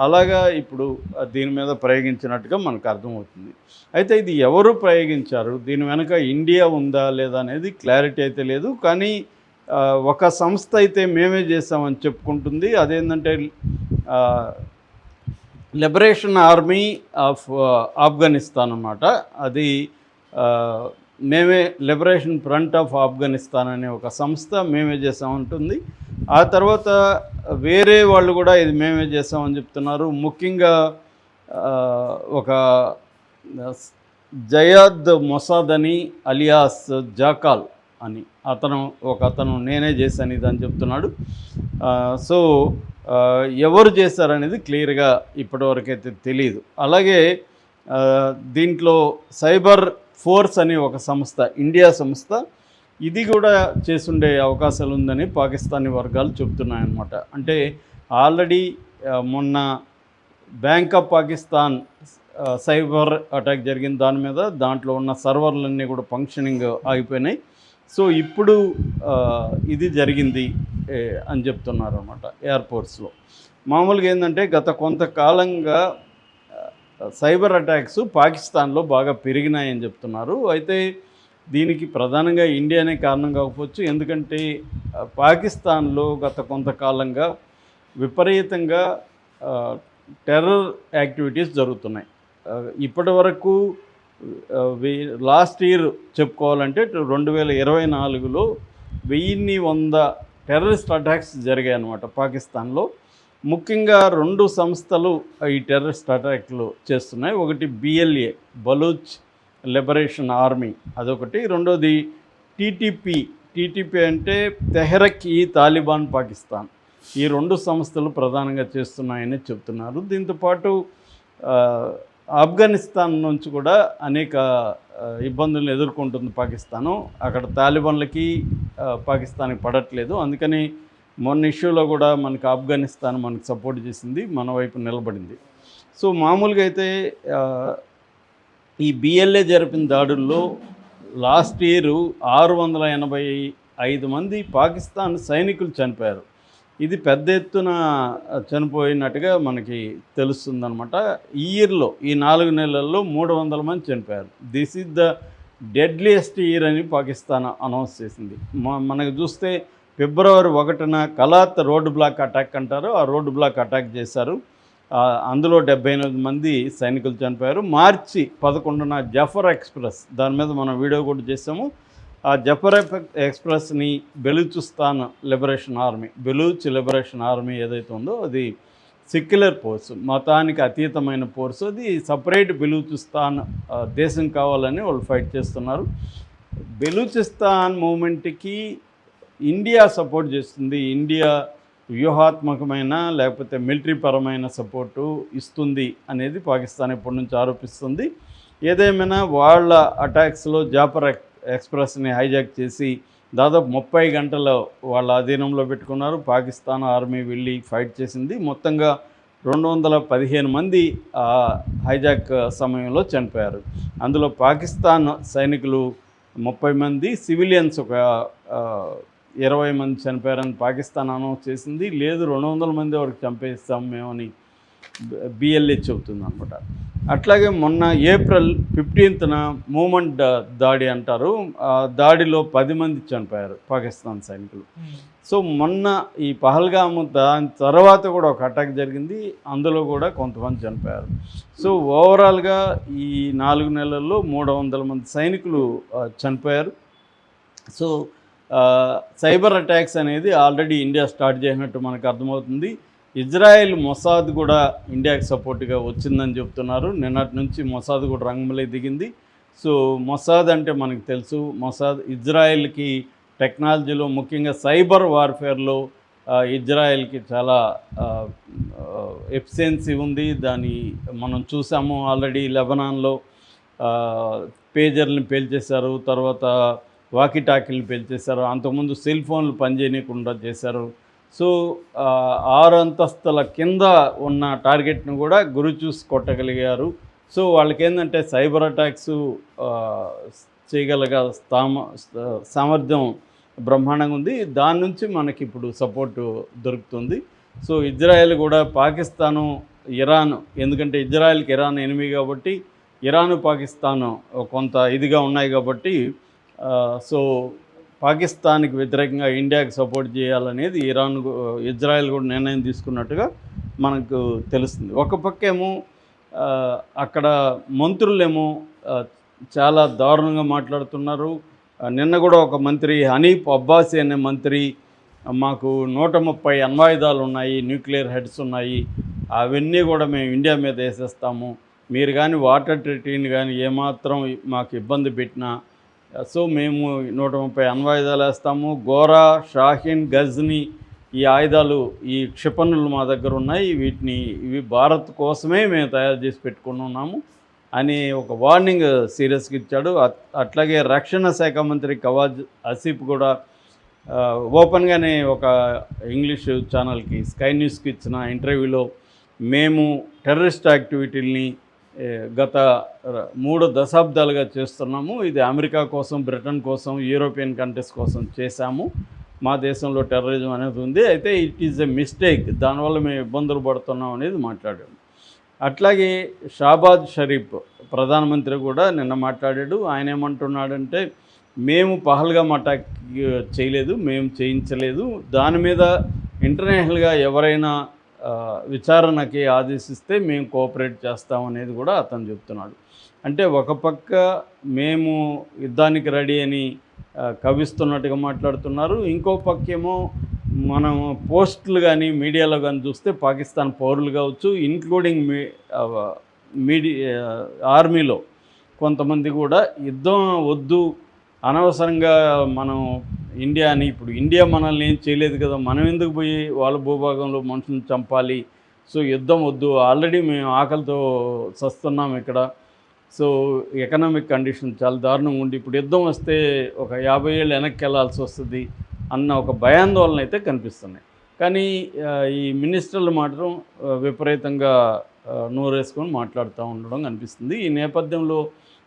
అలాగా ఇప్పుడు దీని మీద ప్రయోగించినట్టుగా మనకు అర్థమవుతుంది. అయితే ఇది ఎవరు ప్రయోగించారు, దీని వెనక ఇండియా ఉందా లేదా అనేది క్లారిటీ అయితే లేదు. కానీ ఒక సంస్థ అయితే మేమే చేసామని చెప్పుకుంటుంది. అదేంటంటే లిబరేషన్ ఆర్మీ ఆఫ్ ఆఫ్ఘనిస్తాన్ అన్నమాట. అది మేమే లిబరేషన్ ఫ్రంట్ ఆఫ్ ఆఫ్ఘనిస్తాన్ అనే ఒక సంస్థ మేమే చేసామంటుంది. ఆ తర్వాత వేరే వాళ్ళు కూడా ఇది మేమే చేసామని చెప్తున్నారు. ముఖ్యంగా ఒక జయాద్ మొసాద్ అని అలియాస్ జాకాల్ అని అతను నేనే చేశాను ఇది అని చెప్తున్నాడు. సో ఎవరు చేశారనేది క్లియర్గా ఇప్పటివరకైతే తెలియదు. అలాగే దీంట్లో సైబర్ ఫోర్స్ అని ఒక సంస్థ, ఇండియా సంస్థ, ఇది కూడా చేసుండే అవకాశాలు ఉందని పాకిస్తానీ వర్గాలు చెబుతున్నాయన్నమాట. అంటే ఆల్రెడీ మొన్న bank of Pakistan cyber attack జరిగిన దాని మీద దాంట్లో ఉన్న సర్వర్లన్నీ కూడా ఫంక్షనింగ్ ఆగిపోయినాయి. సో ఇప్పుడు ఇది జరిగింది అని చెప్తున్నారు అన్నమాట ఎయిర్పోర్ట్స్లో. మామూలుగా ఏంటంటే గత కొంతకాలంగా సైబర్ అటాక్స్ పాకిస్తాన్లో బాగా పెరిగినాయని చెప్తున్నారు. అయితే దీనికి ప్రధానంగా ఇండియానే కారణం కాకపోవచ్చు. ఎందుకంటే పాకిస్తాన్లో గత కొంతకాలంగా విపరీతంగా టెర్రర్ యాక్టివిటీస్ జరుగుతున్నాయి. ఇప్పటి వరకు లాస్ట్ ఇయర్ చెప్పుకోవాలంటే 2024లో 1100 టెర్రరిస్ట్ అటాక్స్ జరిగాయి అన్నమాట పాకిస్తాన్లో. ముఖ్యంగా 2 సంస్థలు ఈ టెర్రరిస్ట్ అటాక్లు చేస్తున్నాయి. ఒకటి BLA, బలూచ్ లిబరేషన్ ఆర్మీ, అదొకటి. రెండోది టీటీపీ అంటే తెహ్రక్ ఈ తాలిబాన్ పాకిస్తాన్. ఈ 2 సంస్థలు ప్రధానంగా చేస్తున్నాయని చెప్తున్నారు. దీంతోపాటు ఆఫ్ఘనిస్తాన్ నుంచి కూడా అనేక ఇబ్బందులను ఎదుర్కొంటుంది పాకిస్తాను. అక్కడ తాలిబాన్లకి పాకిస్తాన్కి పడట్లేదు. అందుకని మొన్న ఇష్యూలో కూడా మనకి ఆఫ్ఘనిస్తాన్ మనకు సపోర్ట్ చేసింది, మన వైపు నిలబడింది. సో మామూలుగా అయితే ఈ BLA జరిపిన దాడుల్లో లాస్ట్ ఇయర్ 685 మంది పాకిస్తాన్ సైనికులు చనిపోయారు. ఇది పెద్ద ఎత్తున చనిపోయినట్టుగా మనకి తెలుస్తుందన్నమాట. ఈ ఇయర్లో ఈ 4 నెలల్లో 300 మంది చనిపోయారు. This is the deadliest year అని పాకిస్తాన్ అనౌన్స్ చేసింది. మనకు చూస్తే ఫిబ్రవరి 1న కలాత్ రోడ్ బ్లాక్ అటాక్ అంటారు, ఆ రోడ్ బ్లాక్ అటాక్ చేశారు. అందులో 78 మంది సైనికులు చనిపోయారు. మార్చి 11న జఫర్ ఎక్స్ప్రెస్, దాని మీద మనం వీడియో కూడా చేసాము. ఆ జఫర్ ఎక్స్ప్రెస్ని Balochistan liberation army, Baloch liberation army ఏదైతే ఉందో అది సెక్యులర్ ఫోర్స్, మతానికి అతీతమైన ఫోర్స్. అది సపరేట్ బెలూచిస్తాన్ దేశం కావాలని వాళ్ళు ఫైట్ చేస్తున్నారు. బెలూచిస్తాన్ మూమెంట్కి ఇండియా సపోర్ట్ చేస్తుంది. ఇండియా వ్యూహాత్మకమైన లేకపోతే మిలిటరీ పరమైన సపోర్టు ఇస్తుంది అనేది పాకిస్తాన్ ఎప్పటి నుంచి ఆరోపిస్తుంది. ఏదేమైనా వాళ్ళ అటాక్స్లో జాఫర్ ఎక్స్ప్రెస్ని హైజాక్ చేసి దాదాపు 30 గంటలు వాళ్ళ అధీనంలో పెట్టుకున్నారు. పాకిస్తాన్ ఆర్మీ వెళ్ళి ఫైట్ చేసింది. మొత్తంగా 215 మంది ఆ హైజాక్ సమయంలో చనిపోయారు. అందులో పాకిస్తాన్ సైనికులు 30 మంది, సివిలియన్స్ ఒక 20 మంది చనిపోయారని పాకిస్తాన్ అనౌన్స్ చేసింది. లేదు 200 మంది వరకు చంపేస్తాం మేమని BLA చెబుతుంది అనమాట. అట్లాగే మొన్న ఏప్రిల్ 15న మూమెంట్ దాడి అంటారు, ఆ దాడిలో 10 మంది చనిపోయారు పాకిస్తాన్ సైనికులు. సో మొన్న ఈ పహల్గాము దాని తర్వాత కూడా ఒక అటాక్ జరిగింది, అందులో కూడా కొంతమంది చనిపోయారు. సో ఓవరాల్గా ఈ 4 నెలల్లో 300 మంది సైనికులు చనిపోయారు. సో సైబర్ అటాక్స్ అనేది ఆల్రెడీ ఇండియా స్టార్ట్ చేసినట్టు మనకు అర్థమవుతుంది. ఇజ్రాయెల్ మొసాద్ కూడా ఇండియాకి సపోర్ట్గా వచ్చిందని చెప్తున్నారు. నిన్నటి నుంచి మొసాద్ కూడా రంగంలో దిగింది. సో మొసాద్ అంటే మనకు తెలుసు, మొసాద్ ఇజ్రాయెల్కి టెక్నాలజీలో ముఖ్యంగా సైబర్ వార్ఫేర్లో ఇజ్రాయెల్కి చాలా ఎఫిషియన్సీ ఉంది. దాన్ని మనం చూసాము ఆల్రెడీ. లెబనాన్లో పేజర్ని పేల్చేశారు, తర్వాత వాకీటాకీలు పేల్చేశారు, అంతకుముందు సెల్ ఫోన్లు పనిచేయకుండా చేశారు. సో 6 అంతస్తుల కింద ఉన్న టార్గెట్ను కూడా గురి చూసి కొట్టగలిగారు. సో వాళ్ళకేంటంటే సైబర్ అటాక్స్ చేయగలగ సామర్థ్యం బ్రహ్మాండంగా ఉంది. దాని నుంచి మనకి ఇప్పుడు సపోర్టు దొరుకుతుంది. సో ఇజ్రాయెల్ కూడా పాకిస్తాను, ఇరాన్, ఎందుకంటే ఇజ్రాయెల్కి ఇరాన్ ఎనిమి కాబట్టి ఇరాను పాకిస్తాను కొంత ఇదిగా ఉన్నాయి కాబట్టి సో పాకిస్తాన్కి వ్యతిరేకంగా ఇండియాకి సపోర్ట్ చేయాలనేది ఇజ్రాయెల్ కూడా నిర్ణయం తీసుకున్నట్టుగా మనకు తెలుస్తుంది. ఒక పక్కేమో అక్కడ మంత్రులేమో చాలా దారుణంగా మాట్లాడుతున్నారు. నిన్న కూడా ఒక మంత్రి హనీఫ్ అబ్బాసీ అనే మంత్రి మాకు 130 అణ్వాయుధాలు ఉన్నాయి, న్యూక్లియర్ హెడ్స్ ఉన్నాయి, అవన్నీ కూడా మేము ఇండియా మీద వేసేస్తాము, మీరు కానీ వాటర్ ట్రీటీని కానీ ఏమాత్రం మాకు ఇబ్బంది పెట్టినా సో మేము 130 అణ్వాయుధాలు వేస్తాము, గోరా, షాహీన్, గజ్ని ఈ ఆయుధాలు, ఈ క్షిపణులు మా దగ్గర ఉన్నాయి, ఇవి భారత్ కోసమే మేము తయారు చేసి పెట్టుకుని ఉన్నాము అని ఒక వార్నింగ్ సీరియస్గా ఇచ్చాడు. అట్లాగే రక్షణ శాఖ మంత్రి ఖవాజ్ ఆసిఫ్ కూడా ఓపెన్గానే ఒక ఇంగ్లీష్ ఛానల్కి స్కై న్యూస్కి ఇచ్చిన ఇంటర్వ్యూలో మేము టెర్రరిస్ట్ యాక్టివిటీల్ని గత 3 దశాబ్దాలుగా చేస్తున్నాము, ఇది అమెరికా కోసం, బ్రిటన్ కోసం, యూరోపియన్ కంట్రీస్ కోసం చేశాము, మా దేశంలో టెర్రరిజం అనేది ఉంది, అయితే ఇట్ ఈజ్ ఎ మిస్టేక్, దానివల్ల మేము ఇబ్బందులు పడుతున్నాం అనేది మాట్లాడాడు. అట్లాగే షాబాజ్ షరీఫ్ ప్రధానమంత్రి కూడా నిన్న మాట్లాడాడు. ఆయన ఏమంటున్నాడంటే మేము పహల్గామ్ అటాక్ చేయలేదు, మేము చేయించలేదు, దాని మీద ఇంటర్నేషనల్గా ఎవరైనా విచారణకి ఆదేశిస్తే మేము కోఆపరేట్ చేస్తామనేది కూడా అతను చెప్తున్నాడు. అంటే ఒక పక్క మేము యుద్ధానికి రెడీ అని కవిస్తున్నట్టుగా మాట్లాడుతున్నారు, ఇంకో పక్కేమో మనం పోస్టులు కానీ మీడియాలో కానీ చూస్తే పాకిస్తాన్ పౌరులు కావచ్చు, ఇంక్లూడింగ్ ఆర్మీలో కొంతమంది కూడా యుద్ధం వద్దు, అనవసరంగా మనం ఇండియాని, ఇప్పుడు ఇండియా మనల్ని ఏం చేయలేదు కదా, మనం ఎందుకు పోయి వాళ్ళ భూభాగంలో మనుషులను చంపాలి, సో యుద్ధం వద్దు, ఆల్రెడీ మేము ఆకలితో చస్తున్నాం ఇక్కడ, సో ఎకనామిక్ కండిషన్ చాలా దారుణంగా ఉండి ఇప్పుడు యుద్ధం వస్తే ఒక 50 ఏళ్ళు వెనక్కి వెళ్ళాల్సి వస్తుంది అన్న ఒక భయాందోళన అయితే కనిపిస్తున్నాయి. కానీ ఈ మినిస్టర్లు మాత్రం విపరీతంగా నోరేసుకొని మాట్లాడుతూ ఉండడం కనిపిస్తుంది. ఈ నేపథ్యంలో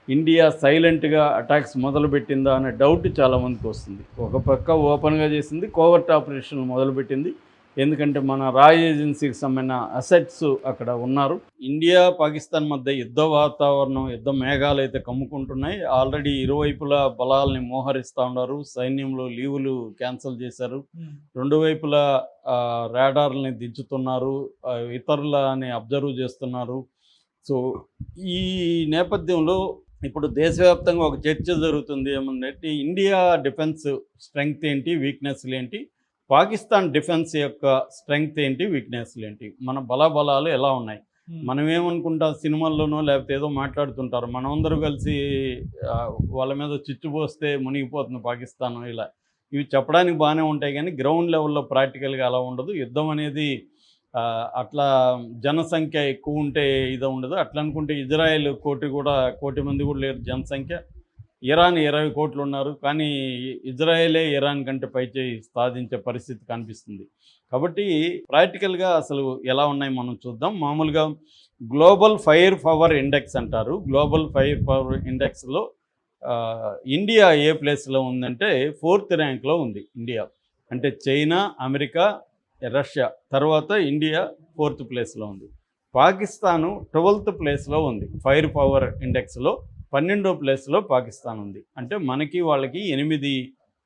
ఇండియా సైలెంట్గా అటాక్స్ మొదలుపెట్టిందా అనే డౌట్ చాలామందికి వస్తుంది. ఒక పక్క ఓపెన్గా చేసింది, కోవర్ట్ ఆపరేషన్లు మొదలుపెట్టింది, ఎందుకంటే మన రాయ్ ఏజెన్సీకి సంబంధించిన అసెట్స్ అక్కడ ఉన్నారు. ఇండియా పాకిస్తాన్ మధ్య యుద్ధ వాతావరణం, యుద్ధ మేఘాలు అయితే కమ్ముకుంటున్నాయి. ఆల్రెడీ ఇరువైపులా బలాల్ని మోహరిస్తూ ఉన్నారు, సైన్యంలో లీవులు క్యాన్సిల్ చేశారు, 2 వైపులా రాడార్లని దించుతున్నారు, ఇతరులని అబ్జర్వ్ చేస్తున్నారు. సో ఈ నేపథ్యంలో ఇప్పుడు దేశవ్యాప్తంగా ఒక చర్చ జరుగుతుంది ఏమంటే ఇండియా డిఫెన్స్ స్ట్రెంగ్త్ ఏంటి, వీక్నెస్లు ఏంటి, పాకిస్తాన్ డిఫెన్స్ యొక్క స్ట్రెంగ్త్ ఏంటి, వీక్నెస్లు ఏంటి, మన బలాబలాలు ఎలా ఉన్నాయి. మనం ఏమనుకుంటాం, సినిమాల్లోనో లేకపోతే ఏదో మాట్లాడుతుంటారు, మనమందరూ కలిసి వాళ్ళ మీద చిచ్చుపోస్తే మునిగిపోతుంది పాకిస్తాన్, ఇలా ఇవి చెప్పడానికి బాగానే ఉంటాయి, కానీ గ్రౌండ్ లెవెల్లో ప్రాక్టికల్గా అలా ఉండదు. యుద్ధం అనేది అట్లా జనసంఖ్య ఎక్కువ ఉంటే ఇది ఉండదు. అట్లా అనుకుంటే ఇజ్రాయెల్ 1 కోటి మంది కూడా లేరు జనసంఖ్య, ఇరాన్ 20 కోట్లు ఉన్నారు, కానీ ఇజ్రాయెలే ఇరాన్ కంటే పైచేయి సాధించే పరిస్థితి కనిపిస్తుంది. కాబట్టి ప్రాక్టికల్గా అసలు ఎలా ఉన్నాయి మనం చూద్దాం. మామూలుగా గ్లోబల్ ఫైర్ పవర్ ఇండెక్స్ అంటారు. గ్లోబల్ ఫైర్ పవర్ ఇండెక్స్లో ఇండియా ఏ ప్లేస్లో ఉందంటే 4th ర్యాంక్లో ఉంది ఇండియా. అంటే చైనా, అమెరికా, రష్యా తర్వాత ఇండియా 4th ప్లేస్లో ఉంది. పాకిస్తాను 12th ప్లేస్లో ఉంది. ఫైర్ పవర్ ఇండెక్స్లో 12వ ప్లేస్లో పాకిస్తాన్ ఉంది. అంటే మనకి వాళ్ళకి 8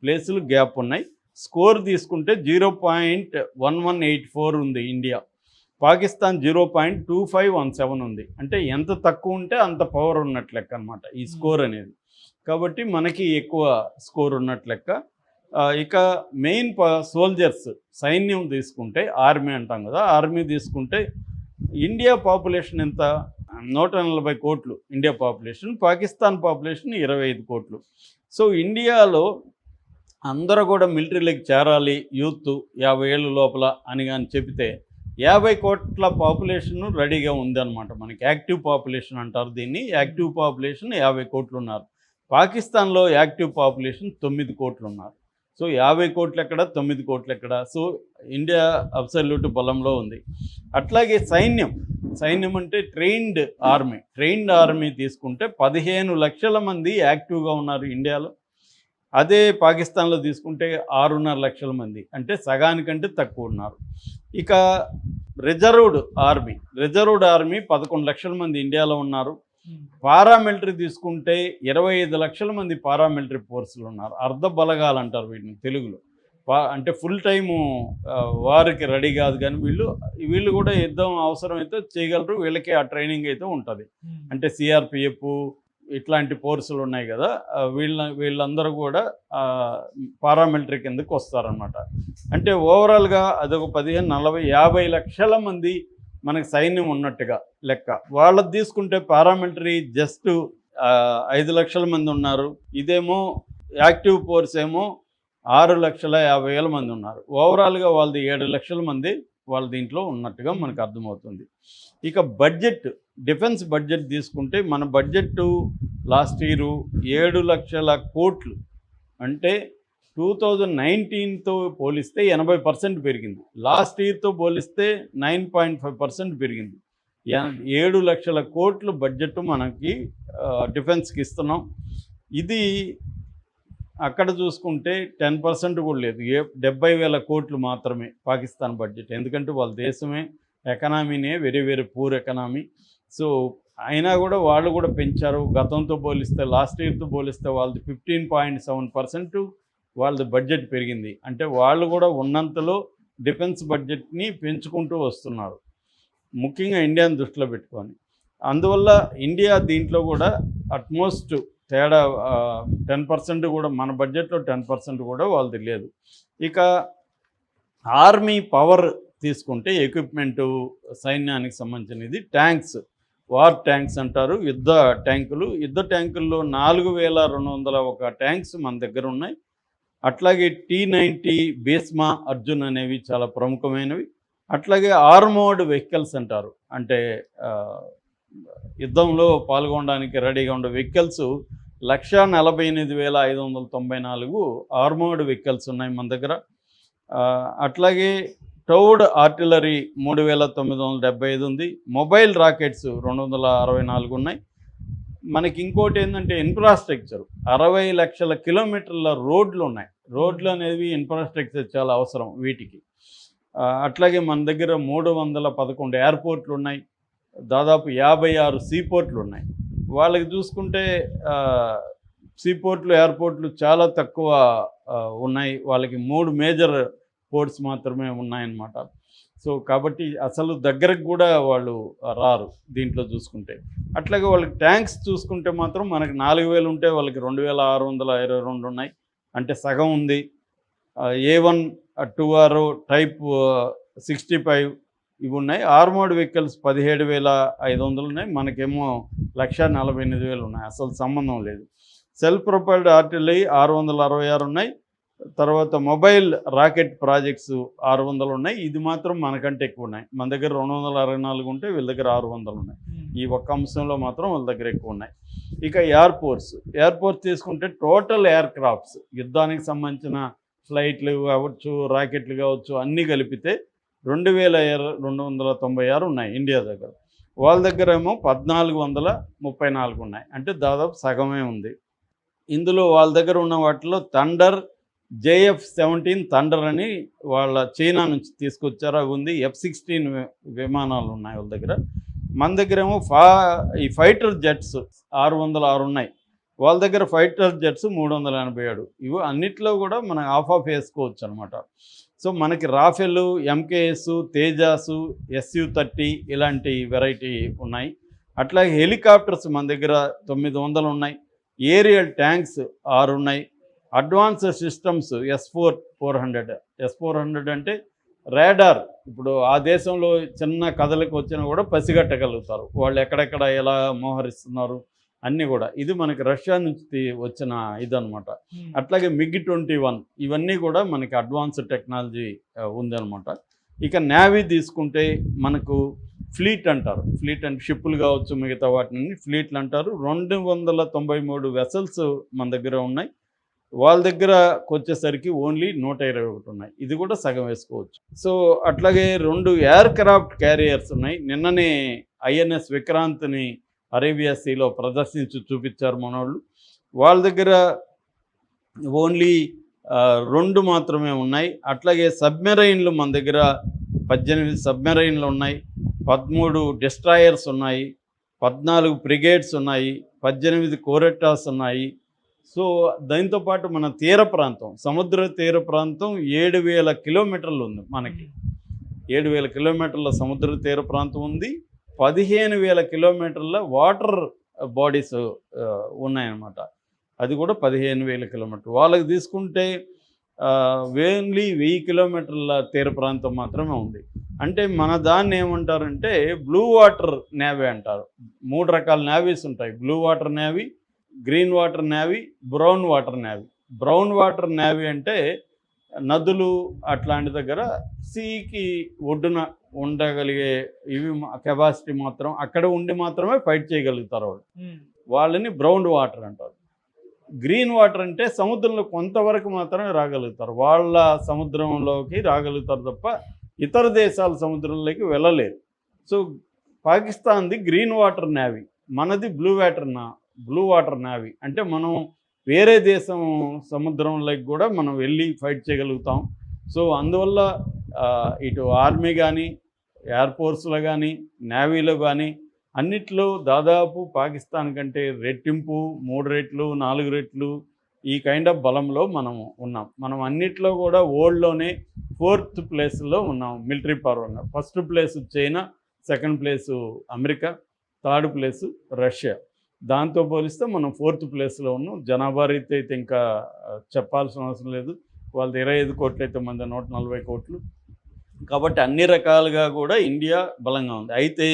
ప్లేసులు గ్యాప్ ఉన్నాయి. స్కోర్ తీసుకుంటే 0.1184 ఉంది ఇండియా, పాకిస్తాన్ 0.2517 ఉంది. అంటే ఎంత తక్కువ ఉంటే అంత పవర్ ఉన్నట్లు లెక్క అనమాట ఈ స్కోర్ అనేది. కాబట్టి మనకి ఎక్కువ స్కోర్ ఉన్నట్లు లెక్క. ఇక మెయిన్ సోల్జర్స్, సైన్యం తీసుకుంటే, ఆర్మీ అంటాం కదా, ఆర్మీ తీసుకుంటే ఇండియా పాపులేషన్ ఎంత, 140 కోట్లు ఇండియా పాపులేషన్, పాకిస్తాన్ పాపులేషన్ 25 కోట్లు. సో ఇండియాలో అందరూ కూడా మిలిటరీలోకి చేరాలి యూత్ 50 ఏళ్ళ లోపల అని కానీ చెబితే 50 కోట్ల పాపులేషన్ రెడీగా ఉందన్నమాట. మనకి యాక్టివ్ పాపులేషన్ అంటారు దీన్ని. యాక్టివ్ పాపులేషన్ 50 కోట్లు ఉన్నారు. పాకిస్తాన్లో యాక్టివ్ పాపులేషన్ 9 కోట్లు ఉన్నారు. సో 50 కోట్లు ఎక్కడ, 9 కోట్లు ఎక్కడ. సో ఇండియా అబ్సల్యూట్ బలంలో ఉంది. అట్లాగే సైన్యం, సైన్యం అంటే ట్రైన్డ్ ఆర్మీ తీసుకుంటే 15 లక్షల మంది యాక్టివ్గా ఉన్నారు ఇండియాలో. అదే పాకిస్తాన్లో తీసుకుంటే 6.5 లక్షల మంది, అంటే సగానికంటే తక్కువ ఉన్నారు. ఇక రిజర్వ్డ్ ఆర్మీ 11 లక్షల మంది ఇండియాలో ఉన్నారు. పారామిలిటరీ తీసుకుంటే 25 లక్షల మంది పారామిలిటరీ ఫోర్సులు ఉన్నారు. అర్ధ బలగాలు అంటారు వీటిని తెలుగులో. అంటే ఫుల్ టైము వారికి రెడీ కాదు, కానీ వీళ్ళు కూడా యుద్ధం అవసరమైతే చేయగలరు. వీళ్ళకి ఆ ట్రైనింగ్ అయితే ఉంటుంది. అంటే సిఆర్పిఎఫ్ ఇట్లాంటి ఫోర్సులు ఉన్నాయి కదా, వీళ్ళందరూ కూడా పారామిలిటరీ కిందకు వస్తారనమాట. అంటే ఓవరాల్గా అదొక 15, 40, 50 లక్షల మంది మనకి సైన్యం ఉన్నట్టుగా లెక్క. వాళ్ళది తీసుకుంటే పారామిలిటరీ జస్ట్ 5 లక్షల మంది ఉన్నారు. ఇదేమో యాక్టివ్ ఫోర్స్ ఏమో 6,50,000 మంది ఉన్నారు. ఓవరాల్గా వాళ్ళది 7 లక్షల మంది వాళ్ళ దీంట్లో ఉన్నట్టుగా మనకు అర్థమవుతుంది. ఇక డిఫెన్స్ బడ్జెట్ తీసుకుంటే మన బడ్జెట్ లాస్ట్ ఇయర్ 7 లక్షల కోట్లు, అంటే 2019తో పోలిస్తే 80% పెరిగింది. లాస్ట్ ఇయర్తో పోలిస్తే 9.5% పెరిగింది. 7 లక్షల కోట్లు బడ్జెట్ మనకి డిఫెన్స్కి ఇస్తున్నాం. ఇది అక్కడ చూసుకుంటే 10% కూడా లేదు. 70,000 కోట్లు మాత్రమే పాకిస్తాన్ బడ్జెట్. ఎందుకంటే వాళ్ళ దేశమే ఎకనామీనే very very poor economy. So అయినా కూడా వాళ్ళు కూడా పెంచారు. గతంతో పోలిస్తే, లాస్ట్ ఇయర్తో పోలిస్తే వాళ్ళది 15.7% వాళ్ళది బడ్జెట్ పెరిగింది. అంటే వాళ్ళు కూడా ఉన్నంతలో డిఫెన్స్ బడ్జెట్ని పెంచుకుంటూ వస్తున్నారు, ముఖ్యంగా ఇండియాని దృష్టిలో పెట్టుకొని. అందువల్ల ఇండియా దీంట్లో కూడా అట్మోస్ట్ తేడా 10% కూడా, మన బడ్జెట్లో 10% కూడా వాళ్ళది లేదు. ఇక ఆర్మీ పవర్ తీసుకుంటే ఎక్విప్మెంటు, సైన్యానికి సంబంధించినది ట్యాంక్స్, వార్ ట్యాంక్స్ అంటారు, యుద్ధ ట్యాంకుల్లో 4,201 ట్యాంక్స్ మన దగ్గర ఉన్నాయి. అట్లాగే T-90 భీస్మా, అర్జున్ అనేవి చాలా ప్రముఖమైనవి. అట్లాగే ఆర్మోర్డ్ వెహికల్స్ అంటారు, అంటే యుద్ధంలో పాల్గొనడానికి రెడీగా ఉండే వెహికల్స్ 1,48,594 ఆర్మోర్డ్ వెహికల్స్ ఉన్నాయి మన దగ్గర. అట్లాగే టౌడ్ ఆర్టిలరీ 3,975 ఉంది. మొబైల్ రాకెట్స్ 264 ఉన్నాయి. మనకి ఇంకోటి ఏంటంటే ఇన్ఫ్రాస్ట్రక్చర్, 60 లక్షల కిలోమీటర్ల రోడ్లు ఉన్నాయి. రోడ్లు అనేవి ఇన్ఫ్రాస్ట్రక్చర్ చాలా అవసరం వీటికి. అట్లాగే మన దగ్గర 311 ఎయిర్పోర్ట్లు ఉన్నాయి. దాదాపు 56 సీపోర్ట్లు ఉన్నాయి. వాళ్ళకి చూసుకుంటే సీపోర్ట్లు, ఎయిర్పోర్ట్లు చాలా తక్కువ ఉన్నాయి. వాళ్ళకి 3 మేజర్ పోర్ట్స్ మాత్రమే ఉన్నాయన్నమాట. సో కాబట్టి అసలు దగ్గరకు కూడా వాళ్ళు రారు దీంట్లో చూసుకుంటే. అట్లాగే వాళ్ళకి ట్యాంక్స్ చూసుకుంటే మాత్రం మనకి 4,000 ఉంటే వాళ్ళకి 2,622 ఉన్నాయి, అంటే సగం ఉంది. A1 2R టైప్ 65 ఇవి ఉన్నాయి. ఆర్మోర్డ్ వెహికల్స్ 17,500 ఉన్నాయి. మనకేమో 1,48,000 ఉన్నాయి. అసలు సంబంధం లేదు. సెల్ఫ్ ప్రొపైల్డ్ ఆర్టిలరీ 666 ఉన్నాయి. తర్వాత మొబైల్ రాకెట్ ప్రాజెక్ట్స్ 600 ఉన్నాయి. ఇది మాత్రం మనకంటే ఎక్కువ ఉన్నాయి. మన దగ్గర 264 ఉంటే వీళ్ళ దగ్గర 600 ఉన్నాయి. ఈ ఒక్క అంశంలో మాత్రం వాళ్ళ దగ్గర ఎక్కువ ఉన్నాయి. ఇక ఎయిర్ ఫోర్స్ తీసుకుంటే టోటల్ ఎయిర్ క్రాఫ్ట్స్, యుద్ధానికి సంబంధించిన ఫ్లైట్లు కావచ్చు, రాకెట్లు కావచ్చు, అన్నీ కలిపితే 2,296 ఉన్నాయి ఇండియా దగ్గర. వాళ్ళ దగ్గర ఏమో 1,434 ఉన్నాయి, అంటే దాదాపు సగమే ఉంది. ఇందులో వాళ్ళ దగ్గర ఉన్న వాటిలో థండర్, JF-17 థండర్ అని వాళ్ళ చైనా నుంచి తీసుకొచ్చారు, అవి ఉంది. F-16 విమానాలు ఉన్నాయి వాళ్ళ దగ్గర. మన దగ్గర ఏమో ఈ ఫైటర్ జెట్స్ 606 ఉన్నాయి. వాళ్ళ దగ్గర ఫైటర్ జెట్స్ 387. ఇవి అన్నిట్లో కూడా మనం ఆఫ్ వేసుకోవచ్చు అనమాట. సో మనకి రాఫెల్, MKS, తేజాసు, SU-30 ఇలాంటి వెరైటీ ఉన్నాయి. అట్లాగే హెలికాప్టర్స్ మన దగ్గర 900 ఉన్నాయి. ఏరియల్ ట్యాంక్స్ 6 ఉన్నాయి. అడ్వాన్స్డ్ సిస్టమ్స్ S-400 అంటే రాడార్. ఇప్పుడు ఆ దేశంలో చిన్న కథలకు వచ్చినా కూడా పసిగట్టగలుగుతారు వాళ్ళు ఎక్కడెక్కడ ఎలా మోహరిస్తున్నారు అన్నీ కూడా. ఇది మనకి రష్యా నుంచి వచ్చిన ఇదనమాట. అట్లాగే MiG-21 ఇవన్నీ కూడా మనకి అడ్వాన్స్డ్ టెక్నాలజీ ఉందన్నమాట. ఇక నేవీ తీసుకుంటే మనకు ఫ్లీట్ అంటారు. ఫ్లీట్ అంటే షిప్పులు కావచ్చు, మిగతా వాటిని ఫ్లీట్లు అంటారు. 293 వెసల్స్ మన దగ్గర ఉన్నాయి. వాళ్ళ దగ్గరకు వచ్చేసరికి ఓన్లీ 121 ఉన్నాయి. ఇది కూడా సగం వేసుకోవచ్చు. సో అట్లాగే 2 ఎయిర్ క్రాఫ్ట్ క్యారియర్స్ ఉన్నాయి. నిన్ననే ఐఎన్ఎస్ విక్రాంత్ని అరేబియా సీలో ప్రదర్శించి చూపించారు మనోళ్ళు. వాళ్ళ దగ్గర ఓన్లీ 2 మాత్రమే ఉన్నాయి. అట్లాగే సబ్మెరైన్లు మన దగ్గర 18 సబ్మెరైన్లు ఉన్నాయి, 13 డిస్ట్రాయర్స్ ఉన్నాయి, 14 ఫ్రిగేట్స్ ఉన్నాయి, 18 కోరెట్టాస్ ఉన్నాయి. సో దాంతోపాటు మన తీర ప్రాంతం, సముద్ర తీర ప్రాంతం 7,000 కిలోమీటర్లు ఉంది మనకి. 7,000 కిలోమీటర్ల సముద్ర తీర ప్రాంతం ఉంది. 15,000 కిలోమీటర్ల వాటర్ బాడీస్ ఉన్నాయన్నమాట. అది కూడా 15,000 కిలోమీటర్లు. వాళ్ళకి తీసుకుంటే ఓన్లీ 1000 కిలోమీటర్ల తీర ప్రాంతం మాత్రమే ఉంది. అంటే మన దాన్ని ఏమంటారంటే బ్లూ వాటర్ నేవీ అంటారు. 3 రకాల నేవీస్ ఉంటాయి: blue water navy, green water navy, brown water navy. Brown water navy అంటే నదులు అట్లాంటి దగ్గర సీకి ఒడ్డున ఉండగలిగే ఇవి కెపాసిటీ మాత్రం అక్కడ ఉండి మాత్రమే ఫైట్ చేయగలుగుతారు వాళ్ళు. వాళ్ళని బ్రౌన్ వాటర్ అంటారు. గ్రీన్ వాటర్ అంటే సముద్రంలో కొంతవరకు మాత్రమే రాగలుగుతారు. వాళ్ళ సముద్రంలోకి రాగలుగుతారు తప్ప ఇతర దేశాల సముద్రంలోకి వెళ్ళలేరు. సో పాకిస్తాన్ది గ్రీన్ వాటర్ నేవీ, మనది బ్లూ వాటర్ నేవీ. అంటే మనం వేరే దేశం సముద్రంలోకి కూడా మనం వెళ్ళి ఫైట్ చేయగలుగుతాం. సో అందువల్ల ఇటు ఆర్మీ కానీ, ఎయిర్ ఫోర్స్లో కానీ, నేవీలో కానీ అన్నిట్లో దాదాపు పాకిస్తాన్ కంటే రెట్టింపు, 3 రెట్లు 4 రెట్లు ఈ కైండ్ ఆఫ్ బలంలో మనం ఉన్నాం. మనం అన్నిట్లో కూడా వరల్డ్లోనే 4th ప్లేస్లో ఉన్నాం military power. First place China, second place America, third place Russia. దాంతో పోలిస్తే మనం 4th ప్లేస్లో ఉన్నాం. జనాభా రీతి అయితే ఇంకా చెప్పాల్సిన అవసరం లేదు. వాళ్ళది 25 కోట్లు అయితే మంది 140 కోట్లు. కాబట్టి అన్ని రకాలుగా కూడా ఇండియా బలంగా ఉంది. అయితే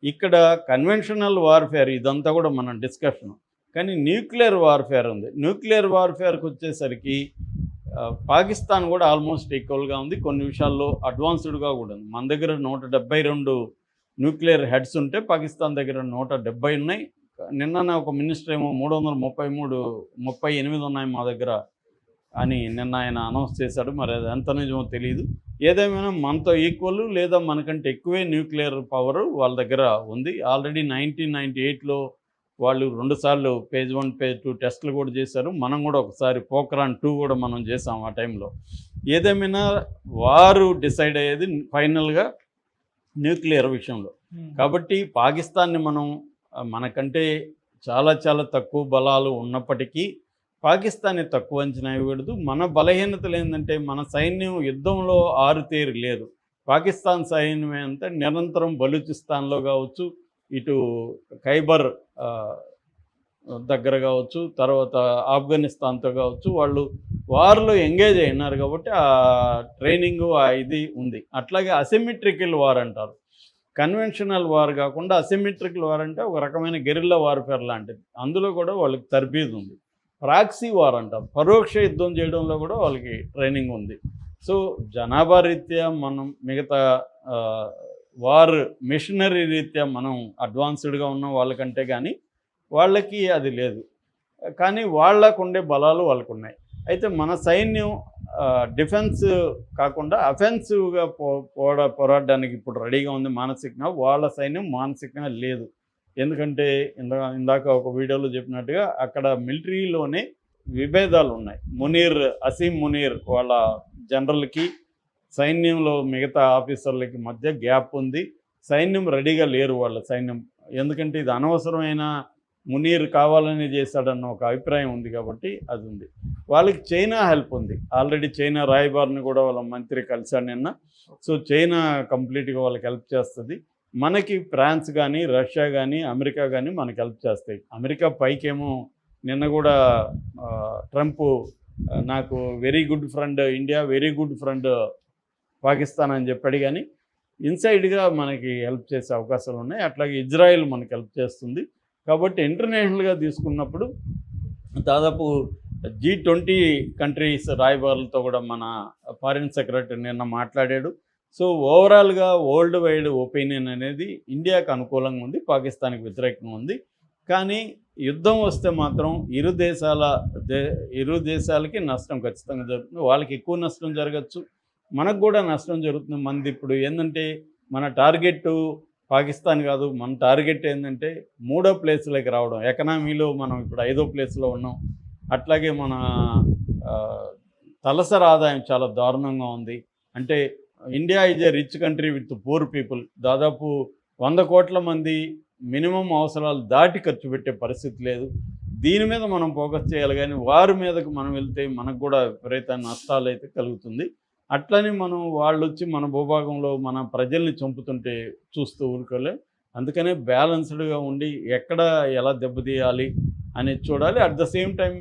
ఇక్కడ కన్వెన్షనల్ వార్ఫేర్ ఇదంతా కూడా మనం డిస్కషన్, కానీ న్యూక్లియర్ వార్ఫేర్ ఉంది. న్యూక్లియర్ వార్ఫేర్కి వచ్చేసరికి పాకిస్తాన్ కూడా ఆల్మోస్ట్ ఈక్వల్గా ఉంది. కొన్ని విషయాల్లో అడ్వాన్స్డ్గా కూడా ఉంది. మన దగ్గర 172 న్యూక్లియర్ హెడ్స్ ఉంటే పాకిస్తాన్ దగ్గర 170 ఉన్నాయి. నిన్న ఒక మినిస్టర్ ఏమో 338 ఉన్నాయి మా దగ్గర అని నిన్న ఆయన అనౌన్స్ చేశాడు. మరి అది ఎంత నిజమో తెలియదు. ఏదేమైనా మనతో ఈక్వల్ లేదా మనకంటే ఎక్కువే న్యూక్లియర్ పవర్ వాళ్ళ దగ్గర ఉంది. ఆల్రెడీ 1998లో వాళ్ళు 2 సార్లు phase 1 phase 2 టెస్టులు కూడా చేశారు. మనం కూడా ఒకసారి పోఖ్రాన్ 2 కూడా మనం చేసాం ఆ టైంలో. ఏదేమైనా వారు డిసైడ్ అయ్యేది ఫైనల్గా న్యూక్లియర్ విషయంలో. కాబట్టి పాకిస్తాన్ని మనం మనకంటే చాలా చాలా తక్కువ బలాలు ఉన్నప్పటికీ పాకిస్తాన్ని తక్కువ అంచనా ఇవ్వకూడదు. మన బలహీనతలు ఏంటంటే మన సైన్యం యుద్ధంలో ఆరుతేరు లేదు. పాకిస్తాన్ సైన్యం అంతా నిరంతరం బలూచిస్తాన్లో కావచ్చు, ఇటు ఖైబర్ దగ్గర కావచ్చు, తర్వాత ఆఫ్ఘనిస్తాన్తో కావచ్చు, వాళ్ళు వార్లో ఎంగేజ్ అయినారు కాబట్టి ఆ ట్రైనింగ్ ఇది ఉంది. అట్లాగే అసిమెట్రికల్ వార్ అంటారు. కన్వెన్షనల్ వార్ కాకుండా అసిమెట్రికల్ వార్ అంటే ఒక రకమైన గెరిల్లా వార్ఫేర్ లాంటిది. అందులో కూడా వాళ్ళకి తర్బీదు ఉంది. ప్రాక్సీ వార్ అంటారు. పరోక్ష యుద్ధం చేయడంలో కూడా వాళ్ళకి ట్రైనింగ్ ఉంది. సో జనాభా రీత్యా మనం మిగతా వార్ మిషనరీ రీత్యా మనం అడ్వాన్స్డ్గా ఉన్నాం వాళ్ళకంటే, కానీ వాళ్ళకి అది లేదు. కానీ వాళ్ళకు ఉండే బలాలు వాళ్ళకు ఉన్నాయి. అయితే మన సైన్యం డిఫెన్స్ కాకుండా అఫెన్సివ్గా పోరాడడానికి ఇప్పుడు రెడీగా ఉంది మానసికంగా. వాళ్ళ సైన్యం మానసికంగా లేదు. ఎందుకంటే ఇందాక ఒక వీడియోలో చెప్పినట్టుగా అక్కడ మిలిటరీలోనే విభేదాలు ఉన్నాయి. అసీం మునీర్ వాళ్ళ జనరల్కి సైన్యంలో మిగతా ఆఫీసర్లకి మధ్య గ్యాప్ ఉంది. సైన్యం రెడీగా లేరు వాళ్ళ సైన్యం. ఎందుకంటే ఇది అనవసరమైన మునీర్ కావాలని చేశాడన్న ఒక అభిప్రాయం ఉంది కాబట్టి అది ఉంది. వాళ్ళకి చైనా హెల్ప్ ఉంది. ఆల్రెడీ చైనా రాయబారిని కూడా వాళ్ళ మంత్రి కలిశాడు నిన్న. సో చైనా కంప్లీట్గా వాళ్ళకి హెల్ప్ చేస్తుంది. మనకి ఫ్రాన్స్ కానీ, రష్యా కానీ, అమెరికా కానీ మనకి హెల్ప్ చేస్తాయి. అమెరికా పైకేమో నిన్న కూడా ట్రంప్ నాకు very good friend India, very good friend Pakistan అని చెప్పాడు. కానీ ఇన్సైడ్గా మనకి హెల్ప్ చేసే అవకాశాలు ఉన్నాయి. అట్లాగే ఇజ్రాయెల్ మనకి హెల్ప్ చేస్తుంది. కాబట్టి ఇంటర్నేషనల్గా తీసుకున్నప్పుడు దాదాపు G20 కంట్రీస్ రాయబారులతో కూడా మన ఫారిన్ సెక్రటరీ నిన్న మాట్లాడాడు. సో ఓవరాల్గా వరల్డ్ వైడ్ ఒపీనియన్ అనేది ఇండియాకు అనుకూలంగా ఉంది, పాకిస్తాన్కి వ్యతిరేకంగా ఉంది. కానీ యుద్ధం వస్తే మాత్రం ఇరు దేశాలకి నష్టం ఖచ్చితంగా జరుగుతుంది. వాళ్ళకి ఎక్కువ నష్టం జరగచ్చు, మనకు కూడా నష్టం జరుగుతుంది. మనది ఇప్పుడు ఏంటంటే మన టార్గెట్ పాకిస్తాన్ కాదు, మన టార్గెట్ ఏంటంటే 3వ ప్లేస్లోకి రావడం. ఎకనామీలో మనం ఇప్పుడు 5వ ప్లేస్లో ఉన్నాం. అట్లాగే మన ఆ, తలసరి ఆదాయం చాలా దారుణంగా ఉంది. అంటే India is a rich country with poor people. దాదాపు 100 కోట్ల మంది మినిమం అవసరాలు దాటి ఖర్చు పెట్టే పరిస్థితి లేదు. దీని మీద మనం ఫోకస్ చేయాలి, కానీ వారి మీదకు మనం వెళ్తే మనకు కూడా విపరీత నష్టాలు అయితే కలుగుతుంది. అట్లని మనం వాళ్ళు వచ్చి మన భూభాగంలో మన ప్రజల్ని చంపుతుంటే చూస్తూ ఊరుకోలే. అందుకనే బ్యాలెన్స్డ్గా ఉండి ఎక్కడ ఎలా దెబ్బతీయాలి అనేది చూడాలి. అట్ ద సేమ్ టైం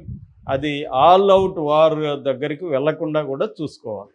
అది ఆల్ అవుట్ వార్ దగ్గరికి వెళ్లకుండా కూడా చూసుకోవాలి.